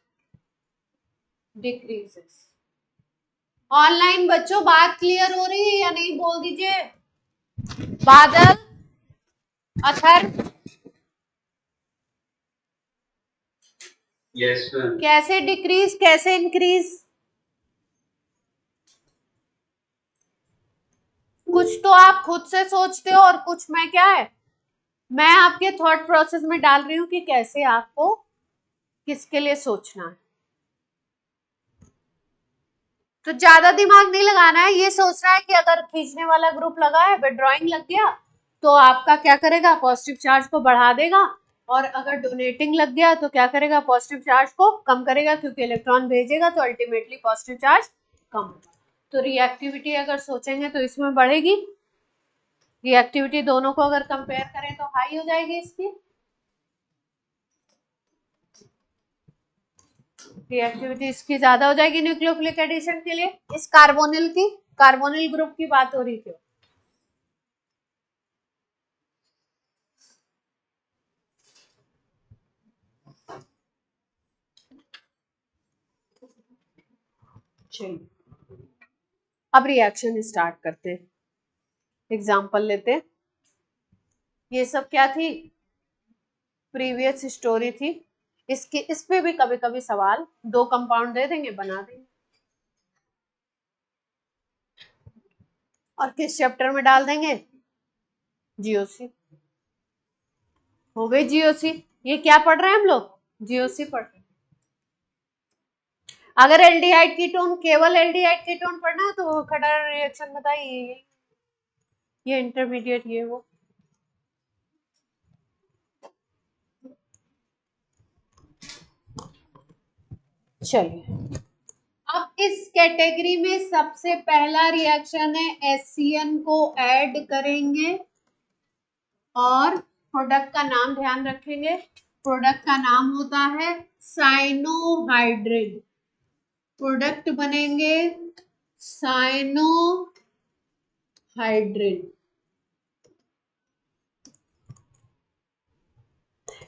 decreases. ऑनलाइन बच्चों बात क्लियर हो रही है या नहीं, बोल दीजिए। बादल, अथर, यस मैम। कैसे डिक्रीज कैसे इंक्रीज? कुछ तो आप खुद से सोचते हो और कुछ मैं क्या है, मैं आपके थॉट प्रोसेस में डाल रही हूं कि कैसे आपको किसके लिए सोचना है। तो ज्यादा दिमाग नहीं लगाना है, ये सोचना है कि अगर खींचने वाला ग्रुप लगा है, विड्रॉइंग लग गया तो आपका क्या करेगा? पॉजिटिव चार्ज को बढ़ा देगा, और अगर डोनेटिंग लग गया तो क्या करेगा? पॉजिटिव चार्ज को कम करेगा, क्योंकि इलेक्ट्रॉन भेजेगा तो अल्टीमेटली पॉजिटिव चार्ज कम होगा। तो रिएक्टिविटी अगर सोचेंगे तो इसमें बढ़ेगी, रिएक्टिविटी दोनों को अगर कंपेयर करें तो हाई हो जाएगी इसकी, रिएक्टिविटी इसकी ज्यादा हो जाएगी न्यूक्लियोफिलिक एडिशन के लिए। इस कार्बोनिल की, कार्बोनिल ग्रुप की बात हो रही थी। चलिए अब रिएक्शन स्टार्ट करते हैं, एग्जांपल लेते हैं। ये सब क्या थी? प्रीवियस स्टोरी थी। इसके इस पे भी कभी कभी सवाल, दो कंपाउंड दे देंगे, बना देंगे, और किस चैप्टर में डाल देंगे? जीओसी। हो गई जीओसी। ये क्या पढ़ रहे हैं हम लोग? जीओसी पढ़ रहे हैं। अगर एल्डिहाइड कीटोन, केवल एल्डिहाइड कीटोन पढ़ना है तो खड़ा रिएक्शन बताइए, ये इंटरमीडिएट, ये वो। चलिए अब इस कैटेगरी में सबसे पहला रिएक्शन है एससीएन को ऐड करेंगे, और प्रोडक्ट का नाम ध्यान रखेंगे, प्रोडक्ट का नाम होता है साइनोहाइड्रिन। प्रोडक्ट बनेंगे साइनोहाइड्रिन।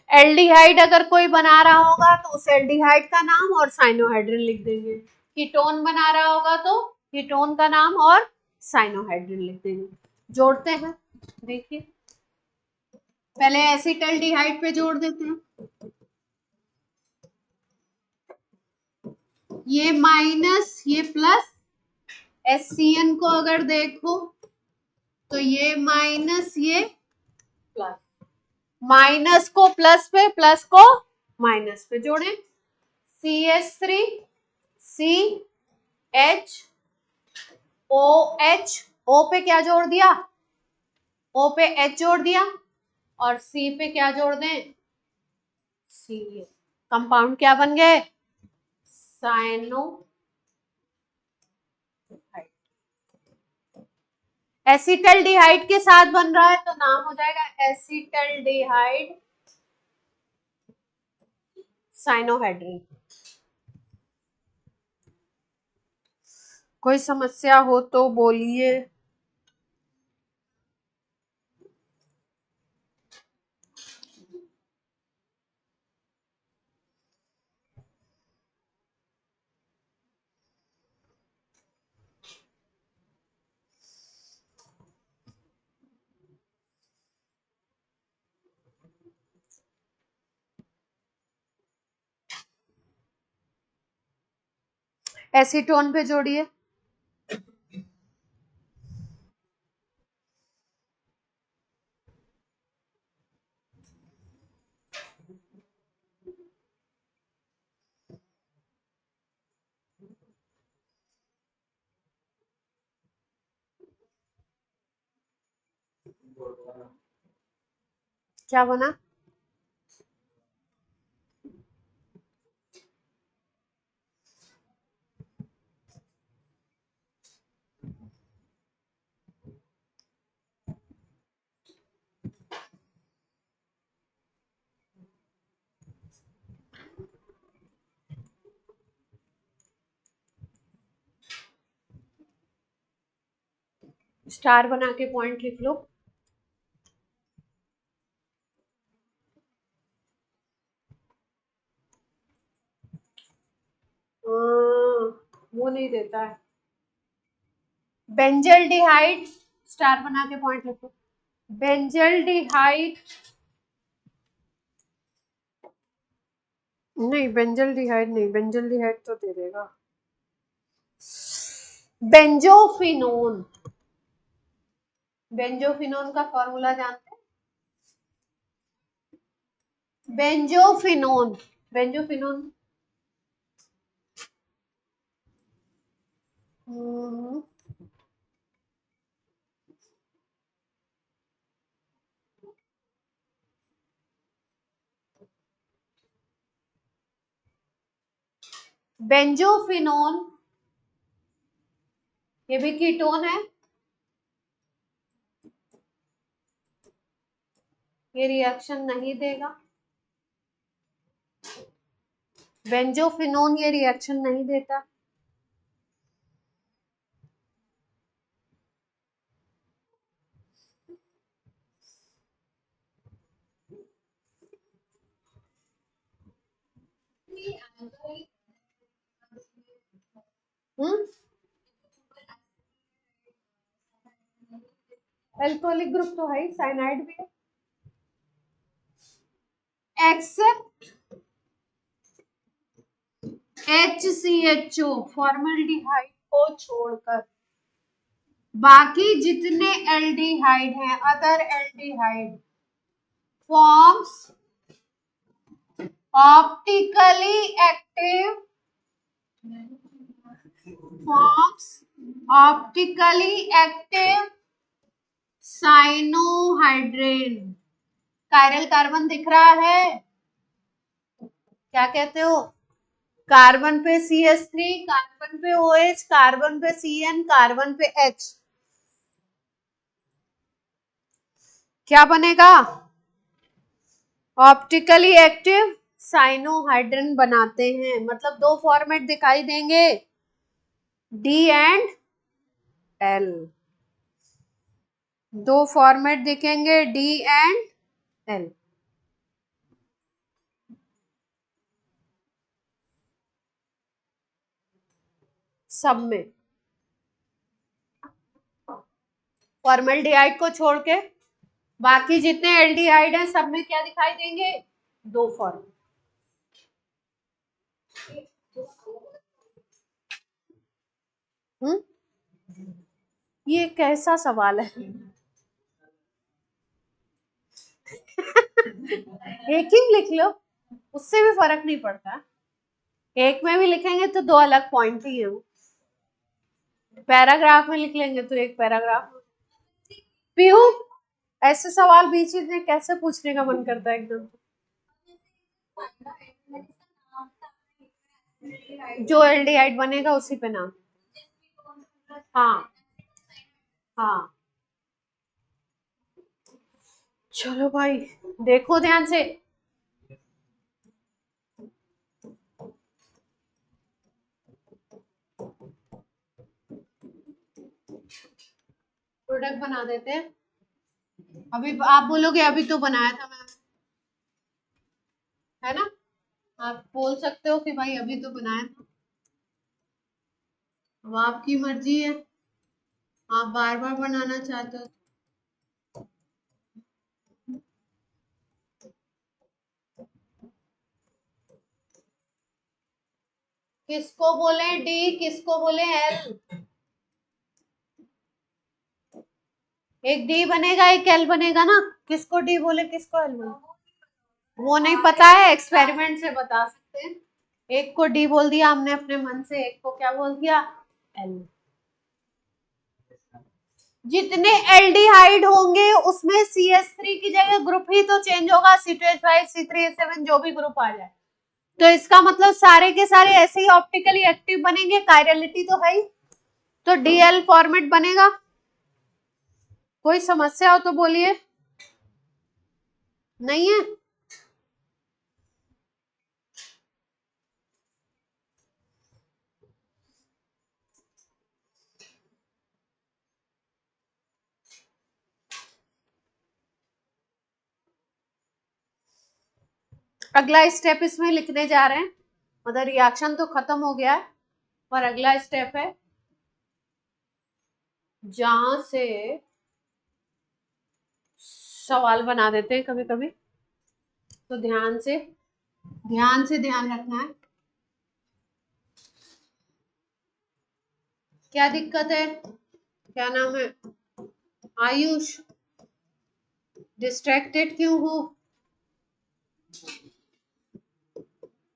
एल्डिहाइड अगर कोई बना रहा होगा तो उस एल्डिहाइड का नाम और साइनोहाइड्रिन लिख देंगे। कीटोन बना रहा होगा तो कीटोन का नाम और साइनोहाइड्रिन लिख देंगे। जोड़ते हैं, देखिए पहले एसिटल्डिहाइड पे जोड़ देते हैं। ये माइनस ये प्लस, एससीएन को अगर देखो तो ये माइनस ये प्लस, माइनस को प्लस पे, प्लस को माइनस पे जोड़े। CH3 CH OH, O पे क्या जोड़ दिया? O पे H जोड़ दिया, और C पे क्या जोड़ दें? C। कंपाउंड क्या बन गए? साइनो। एसिटल्डिहाइड के साथ बन रहा है तो नाम हो जाएगा एसिटल्डिहाइड साइनोहाइड्रिन। कोई समस्या हो तो बोलिए। एसीटोन पे जोड़िए। क्या बना? स्टार बना के पॉइंट लिख लो। वो नहीं देता है। बेंजल्डिहाइड, स्टार बना के पॉइंट लिखो। बेंजल्डिहाइड नहीं, बेंजल्डिहाइड नहीं, बेंजल्डिहाइड तो दे देगा। बेंजोफिनोन, बेंजोफिनोन का फॉर्मूला जानते हैं? बेंजोफिनोन, बेंजोफिनोन बेंजोफिनोन ये भी कीटोन है, ये रिएक्शन नहीं देगा। बेंजोफिनोन ये रिएक्शन नहीं देता। एल्कोहलिक ग्रुप तो है, साइनाइड भी है। एक्सेप्ट HCHO फॉर्मल्डिहाइड को छोड़कर बाकी जितने एल्डिहाइड हैं, other aldehyde forms optically active, forms optically active cyanohydrin. Chiral carbon दिख रहा है? क्या कहते हो? कार्बन पे CH3, कार्बन पे OH, कार्बन पे CN, कार्बन पे H, क्या बनेगा? ऑप्टिकली एक्टिव साइनोहाइड्रिन बनाते हैं। मतलब दो फॉर्मेट दिखाई देंगे, D एंड L। दो फॉर्मेट दिखेंगे, D एंड L। सब में फॉर्मल्डिहाइड को छोड़ के बाकी जितने एल्डिहाइड हैं सब में क्या दिखाई देंगे? दो फॉर्म। ये कैसा सवाल है? एक ही लिख लो, उससे भी फर्क नहीं पड़ता। एक में भी लिखेंगे तो दो अलग पॉइंट ही है। पैराग्राफ में लिख लेंगे तो एक पैराग्राफ। पीहू, ऐसे सवाल बीच में कैसे पूछने का मन करता है एकदम? जो एल्डिहाइड बनेगा उसी पे नाम। हाँ हाँ, चलो भाई देखो ध्यान से। प्रोडक्ट बना देते हैं। अभी आप बोलोगे अभी तो बनाया था मैंने, है ना? आप बोल सकते हो कि भाई अभी तो बनाया था। अब आपकी मर्जी है, आप बार बार बनाना चाहते हो। किसको बोले D, किसको बोले L? एक D बनेगा, एक L बनेगा ना। किसको D बोले, किसको L बोले? वो नहीं पता है, एक्सपेरिमेंट से बता सकते हैं। एक को D बोल दिया हमने अपने मन से, एक को क्या बोल दिया? L। जितने एल्डिहाइड होंगे उसमें CH3 की जगह ग्रुप ही तो चेंज होगा, C2H5 C3H7 जो भी ग्रुप आ जाए। तो इसका मतलब सारे के सारे ऐसे ही ऑप्टिकली एक्टिव बनेंगे, कायरलिटी तो है ही, तो DL फॉर्मेट बनेगा। कोई समस्या हो तो बोलिए। नहीं है? अगला स्टेप इसमें लिखने जा रहे हैं, मतलब रिएक्शन तो खत्म हो गया है, पर अगला स्टेप है जहां से सवाल बना देते हैं कभी कभी, तो ध्यान से ध्यान रखना है। क्या दिक्कत है? क्या नाम है? आयुष, डिस्ट्रैक्टेड क्यों हो?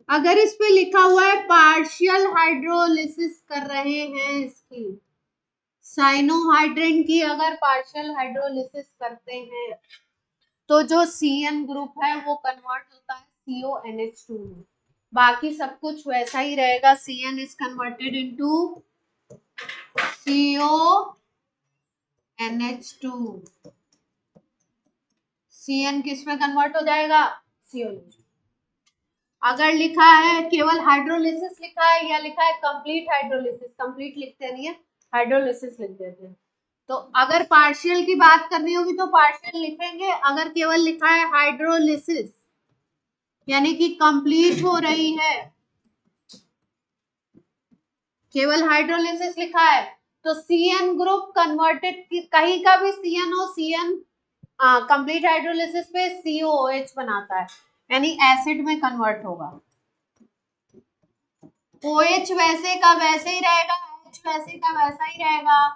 अगर इस पे लिखा हुआ है पार्शियल हाइड्रोलिसिस कर रहे हैं इसकी, साइनोहाइड्रिन की अगर पार्शियल हाइड्रोलिसिस करते हैं तो जो CN ग्रुप है वो कन्वर्ट होता है CONH2 में। बाकी सब कुछ वैसा ही रहेगा। CN is converted into CONH2। CN किस में कन्वर्ट हो जाएगा? CONH। अगर लिखा है केवल हाइड्रोलिसिस लिखा है या लिखा है कंप्लीट हाइड्रोलिसिस, कंप्लीट लिखते नहीं है, हाइड्रोलिसिस लिख देते हैं। तो अगर पार्शियल की बात करनी होगी तो पार्शियल लिखेंगे, अगर केवल लिखा है हाइड्रोलिसिस यानी कि कंप्लीट हो रही है, केवल हाइड्रोलिसिस लिखा है तो CN ग्रुप कन्वर्टेड, कहीं का भी CN हो, CN कंप्लीट हाइड्रोलिसिस पे COOH बनाता है, यानी एसिड में कन्वर्ट होगा। OH वैसे का वैसे ही रहेगा, H वैसे का वैसा ही रहेगा,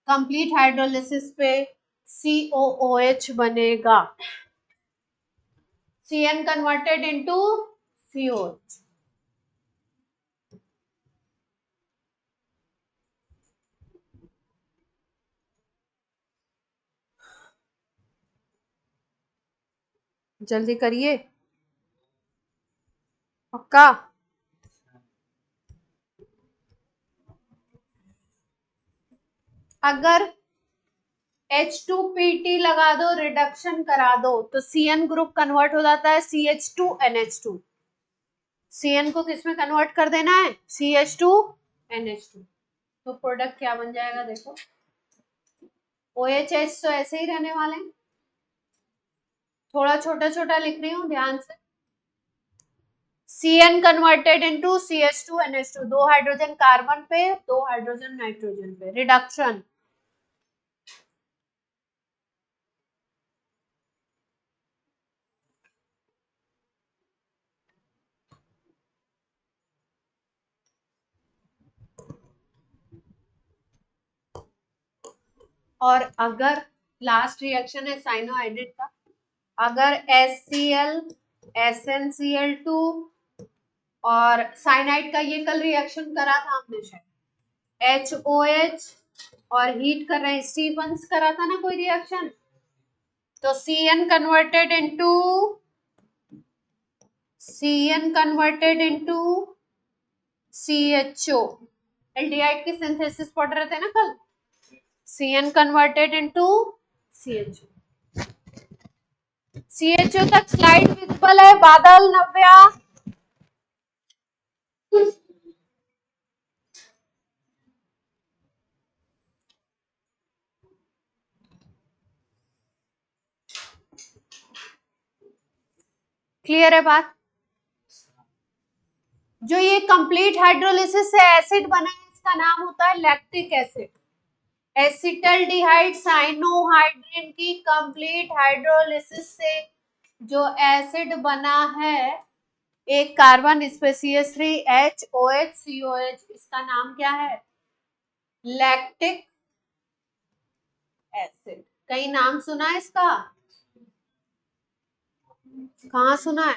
कंप्लीट हाइड्रोलिसिस पे COOH बनेगा, CN कन्वर्टेड इनटू COH। जल्दी करिए, पक्का। अगर H2PT लगा दो, रिडक्शन करा दो, तो CN ग्रुप कन्वर्ट हो जाता है CH2NH2। CN को किस में कन्वर्ट कर देना है? CH2NH2। तो प्रोडक्ट क्या बन जाएगा देखो, OHH तो ऐसे ही रहने वाले हैं, थोड़ा छोटा छोटा लिख रही हूँ ध्यान से। CN converted into CH2NH2, 2 hydrogen carbon पे, 2 हाइड्रोजन नाइट्रोजन पे, रिडक्शन। और अगर लास्ट रिएक्शन है साइनोहाइड्रेट का, अगर HCl SnCl2 और साइनाइड का ये कल रिएक्शन करा था हमने शायद, HOH और हीट कर रहे हैं, स्टीफंस करा था ना कोई रिएक्शन, तो CN converted into CHO, aldehyde की सिंथेसिस पढ़ रहे थे ना कल, CN converted into CHO। CHO तक स्लाइड विजिबल है बादल, नव्या? क्लियर है बात? जो ये कंप्लीट हाइड्रोलिसिस से एसिड बना है इसका नाम होता है लैक्टिक एसिड। एसिटल्डिहाइड साइनोहाइड्रिन की कंप्लीट हाइड्रोलिसिस से जो एसिड बना है, एक कार्बन इस पे CH3HOH COH, इसका नाम क्या है? Lactic acid. कहीं नाम सुना है इसका? कहाँ सुना है?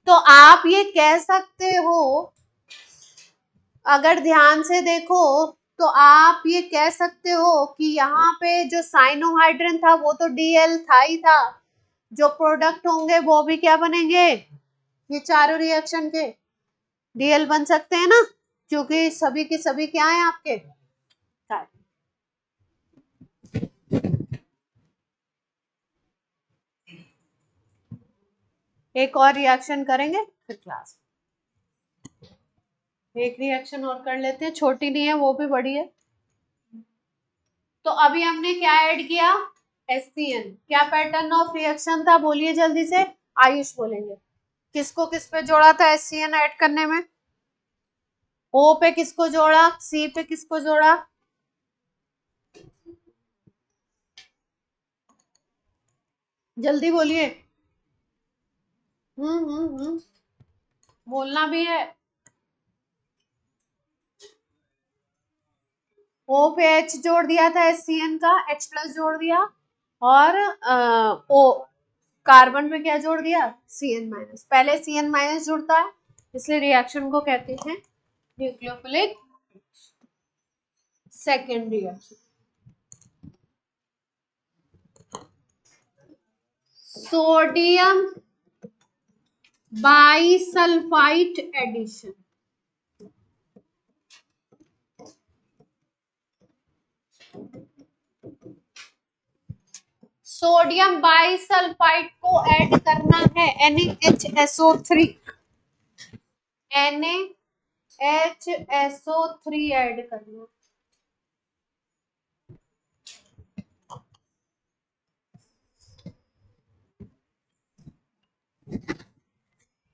तो आप ये कह सकते हो, अगर ध्यान से देखो तो आप ये कह सकते हो कि यहाँ पे जो साइनोहाइड्रिन था वो तो डीएल था ही था, जो प्रोडक्ट होंगे वो भी क्या बनेंगे, ये चारों रिएक्शन के डीएल बन सकते हैं ना, क्योंकि सभी के सभी क्या है आपके। एक और रिएक्शन करेंगे फिर क्लास, एक रिएक्शन और कर लेते हैं, छोटी नहीं है वो भी बड़ी है। तो अभी हमने क्या ऐड किया, HCN। क्या पैटर्न ऑफ रिएक्शन था, बोलिए जल्दी से, आयुष बोलेंगे। किसको किस पे जोड़ा था HCN ऐड करने में, O पे किसको जोड़ा, C पे किसको जोड़ा, जल्दी बोलिए। बोलना भी है। O पे H जोड़ दिया था HCN का, H प्लस जोड़ दिया, और O कार्बन पे क्या जोड़ दिया, Cn माइनस। पहले Cn माइनस जुड़ता है, इसलिए रिएक्शन को कहते हैं nucleophilic second reaction. Sodium bisulphite addition, sodium bisulphite को ऐड करना है NaHSO3, NaHSO3 ऐड करना।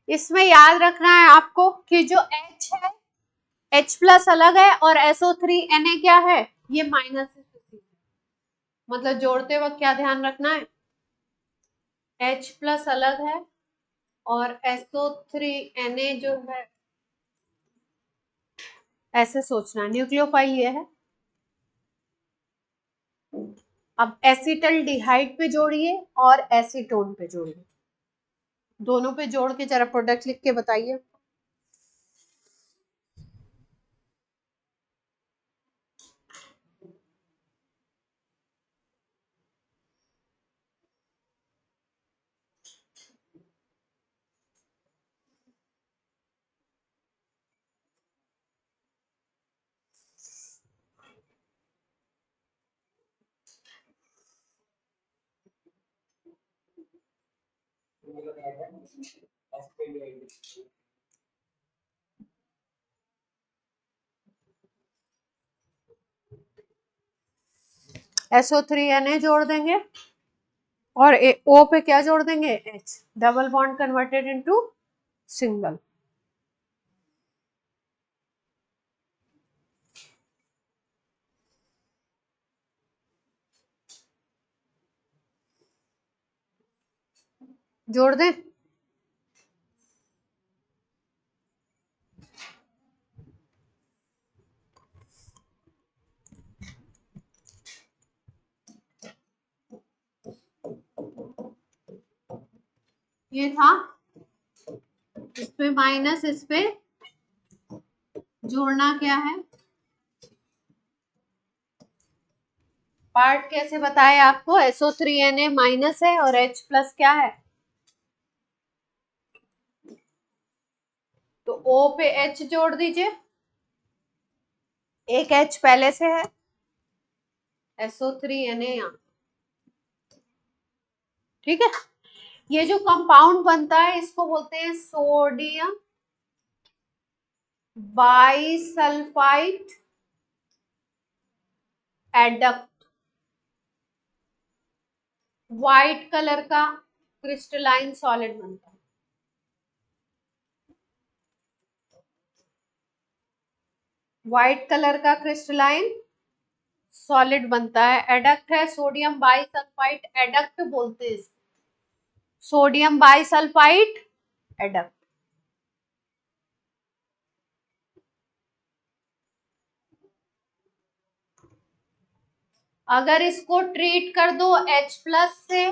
इसमें याद रखना है आपको कि जो H है, H प्लस अलग है और SO3 Na क्या है, ये माइनस है। मतलब जोड़ते वक्त क्या ध्यान रखना है, H प्लस अलग है और SO3 Na जो है, ऐसे सोचना है। न्यूक्लियोफाइल ये है। अब एसिटल्डिहाइड पे जोड़िए और एसीटोन पे जोड़िए, दोनों पे जोड़ के जरा प्रोडक्ट लिख के बताइए। SO3 Na जोड़ देंगे और O पे क्या जोड़ देंगे, H, double bond converted into single. जोड़ दें, ये था, इस पे माइनस, इस पे जोड़ना क्या है, पार्ट कैसे बताए आपको, SO3 Na माइनस है और H प्लस क्या है, तो O पे H जोड़ दीजिए, एक H पहले से है, SO3 Na यहाँ, ठीक है। ये जो कंपाउंड बनता है इसको बोलते हैं sodium bisulphite adduct. White colour का क्रिस्टलाइन सॉलिड बनता है, व्हाइट कलर का क्रिस्टलाइन सॉलिड बनता है, एडक्ट है, सोडियम बाइसल्फाइट एडक्ट बोलते हैं, सोडियम बाइसल्फाइट एडक्ट। अगर इसको ट्रीट कर दो H प्लस से,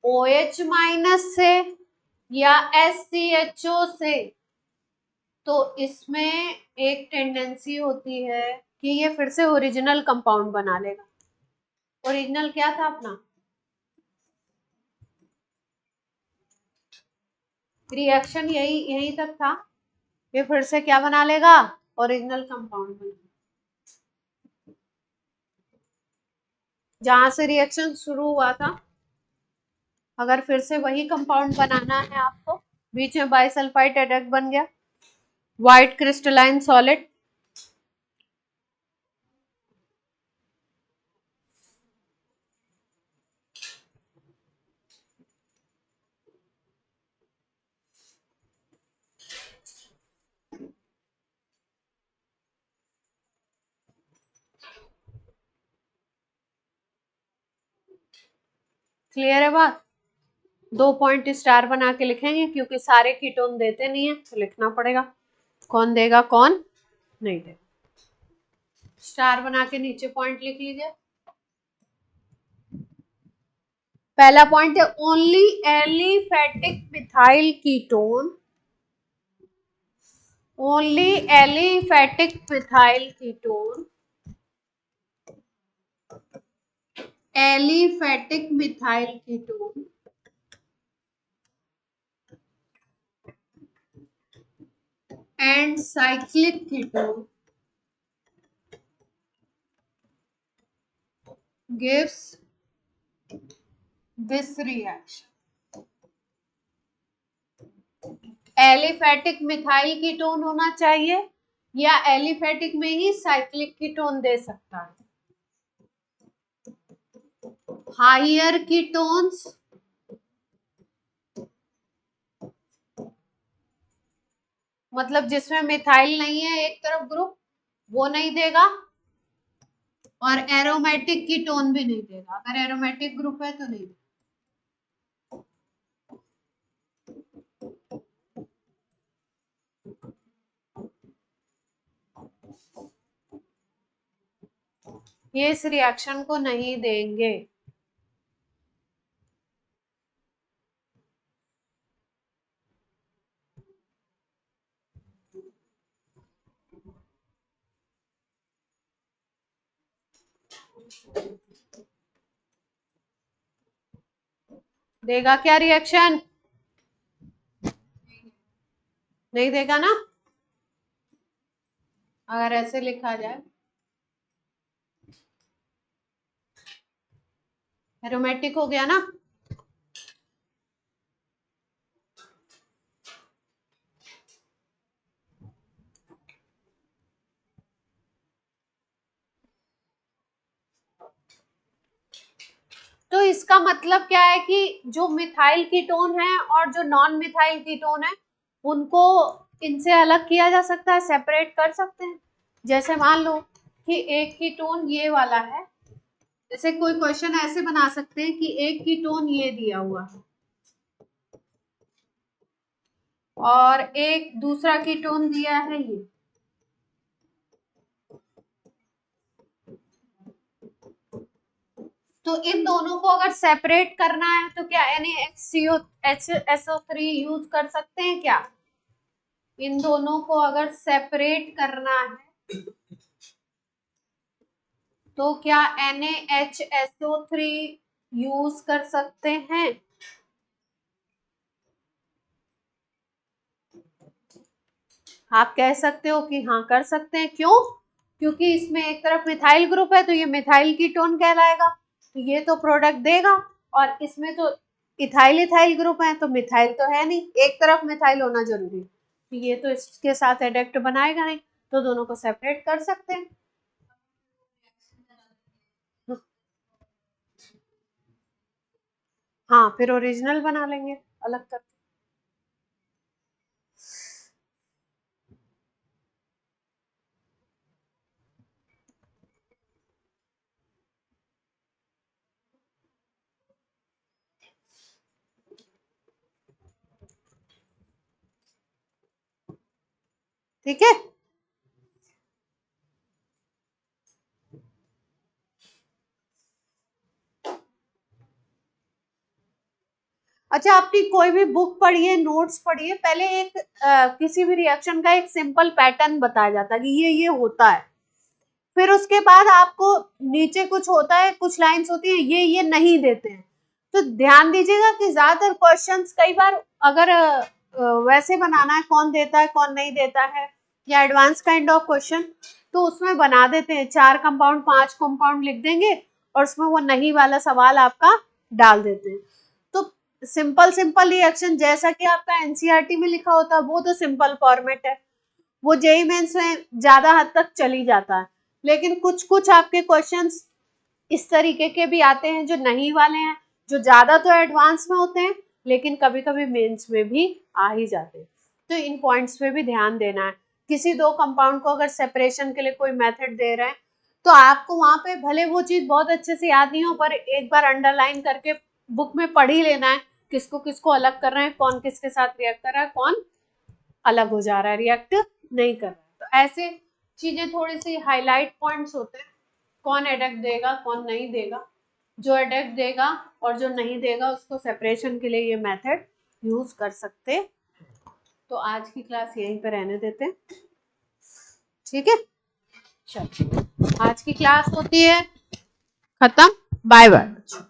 OH माइनस से या SCHO से, तो इसमें एक टेंडेंसी होती है कि ये फिर से ओरिजिनल कंपाउंड बना लेगा। ओरिजिनल क्या था अपना, रिएक्शन यही तक था, ये फिर से क्या बना लेगा, ओरिजिनल कंपाउंड बना। जहां से रिएक्शन शुरू हुआ था, अगर फिर से वही कंपाउंड बनाना है आपको, बीच में बाइसल्फाइड एडेक्ट बन गया, व्हाइट क्रिस्टलाइन सॉलिड, क्लियर है बात। 2 पॉइंट स्टार बना के लिखेंगे क्योंकि सारे कीटोन देते नहीं है तो लिखना पड़ेगा, कौन देगा कौन नहीं देगा। स्टार बना के नीचे पॉइंट लिख लीजिए। पहला पॉइंट है only aliphatic methyl ketone, only aliphatic methyl ketone, aliphatic methyl ketone and cyclic ketone gives this reaction. Aliphatic methyl ketone होना चाहिए या एलिफेटिक में ही साइक्लिक कीटोन दे सकता है। हायर कीटोन्स मतलब जिसमें मिथाइल नहीं है एक तरफ ग्रुप, वो नहीं देगा, और एरोमेटिक कीटोन भी नहीं देगा। अगर एरोमेटिक ग्रुप है तो नहीं देगा। ये इस रिएक्शन को नहीं देंगे। देगा क्या रिएक्शन, नहीं देगा ना। अगर ऐसे लिखा जाए एरोमेटिक हो गया ना, तो इसका मतलब क्या है कि जो मिथाइल कीटोन है और जो नॉन मिथाइल कीटोन है उनको इनसे अलग किया जा सकता है, सेपरेट कर सकते हैं। जैसे मान लो कि एक कीटोन ये वाला है, जैसे कोई क्वेश्चन ऐसे बना सकते हैं कि एक कीटोन ये दिया हुआ है और एक दूसरा कीटोन दिया है ये, तो इन दोनों को अगर सेपरेट करना है तो क्या NaHCO यूज कर सकते हैं क्या। इन दोनों को अगर सेपरेट करना है तो क्या NaHSO3 यूज कर सकते हैं। आप कह सकते हो कि हाँ कर सकते हैं, क्यों, क्योंकि इसमें एक तरफ मिथाइल ग्रुप है तो ये मिथाइल कीटोन कहलाएगा, तो ये तो प्रोडक्ट देगा, और इसमें तो इथाइल इथाइल ग्रुप है तो मिथाइल तो है नहीं, एक तरफ मिथाइल होना जरूरी है, तो ये तो इसके साथ एडेक्ट बनाएगा नहीं, तो दोनों को सेपरेट कर सकते हैं। हाँ फिर ओरिजिनल बना लेंगे अलग कर। ठीक है, अच्छा आपने कोई भी बुक पढ़िए, नोट्स पढ़िए, पहले किसी भी रिएक्शन का एक सिंपल पैटर्न बताया जाता है कि ये होता है, फिर उसके बाद आपको नीचे कुछ होता है, कुछ लाइंस होती है ये नहीं देते हैं। तो ध्यान दीजिएगा कि ज्यादातर क्वेश्चंस कई बार अगर वैसे बनाना है कौन देता है कौन नहीं देता है या एडवांस काइंड ऑफ क्वेश्चन, तो उसमें बना देते हैं 4 कंपाउंड 5 कंपाउंड लिख देंगे और उसमें वो नहीं वाला सवाल आपका डाल देते हैं। तो सिंपल रिएक्शन जैसा कि आपका एनसीईआरटी में लिखा होता है वो तो सिंपल फॉर्मेट है, वो जेईई मेंस में ज्यादा हद तक चली जाता है। लेकिन कुछ कुछ आपके क्वेश्चंस इस तरीके के भी आते हैं जो नहीं वाले हैं, जो ज्यादा तो एडवांस में होते हैं लेकिन कभी कभी मेंस में भी आ ही जाते हैं। तो इन पॉइंट्स पे भी ध्यान देना है। किसी दो कंपाउंड को अगर सेपरेशन के लिए कोई मेथड दे रहे हैं तो आपको वहां पे भले वो चीज बहुत अच्छे से याद नहीं हो पर एक बार अंडरलाइन करके बुक में पढ़ ही लेना है किसको किसको अलग कर रहे हैं, कौन किसके साथ रिएक्ट कर रहा है, कौन अलग हो जा रहा है, रिएक्ट नहीं कर रहा है। तो ऐसे चीजें थोड़ी सी हाईलाइट पॉइंट्स होते हैं, कौन एडेक्ट देगा कौन नहीं देगा। जो एडेक्ट देगा और जो नहीं देगा उसको सेपरेशन के लिए ये मेथड यूज कर सकते। तो आज की क्लास यहीं पे रहने देते हैं, ठीक है। चलो आज की क्लास होती है खत्म, बाय बाय।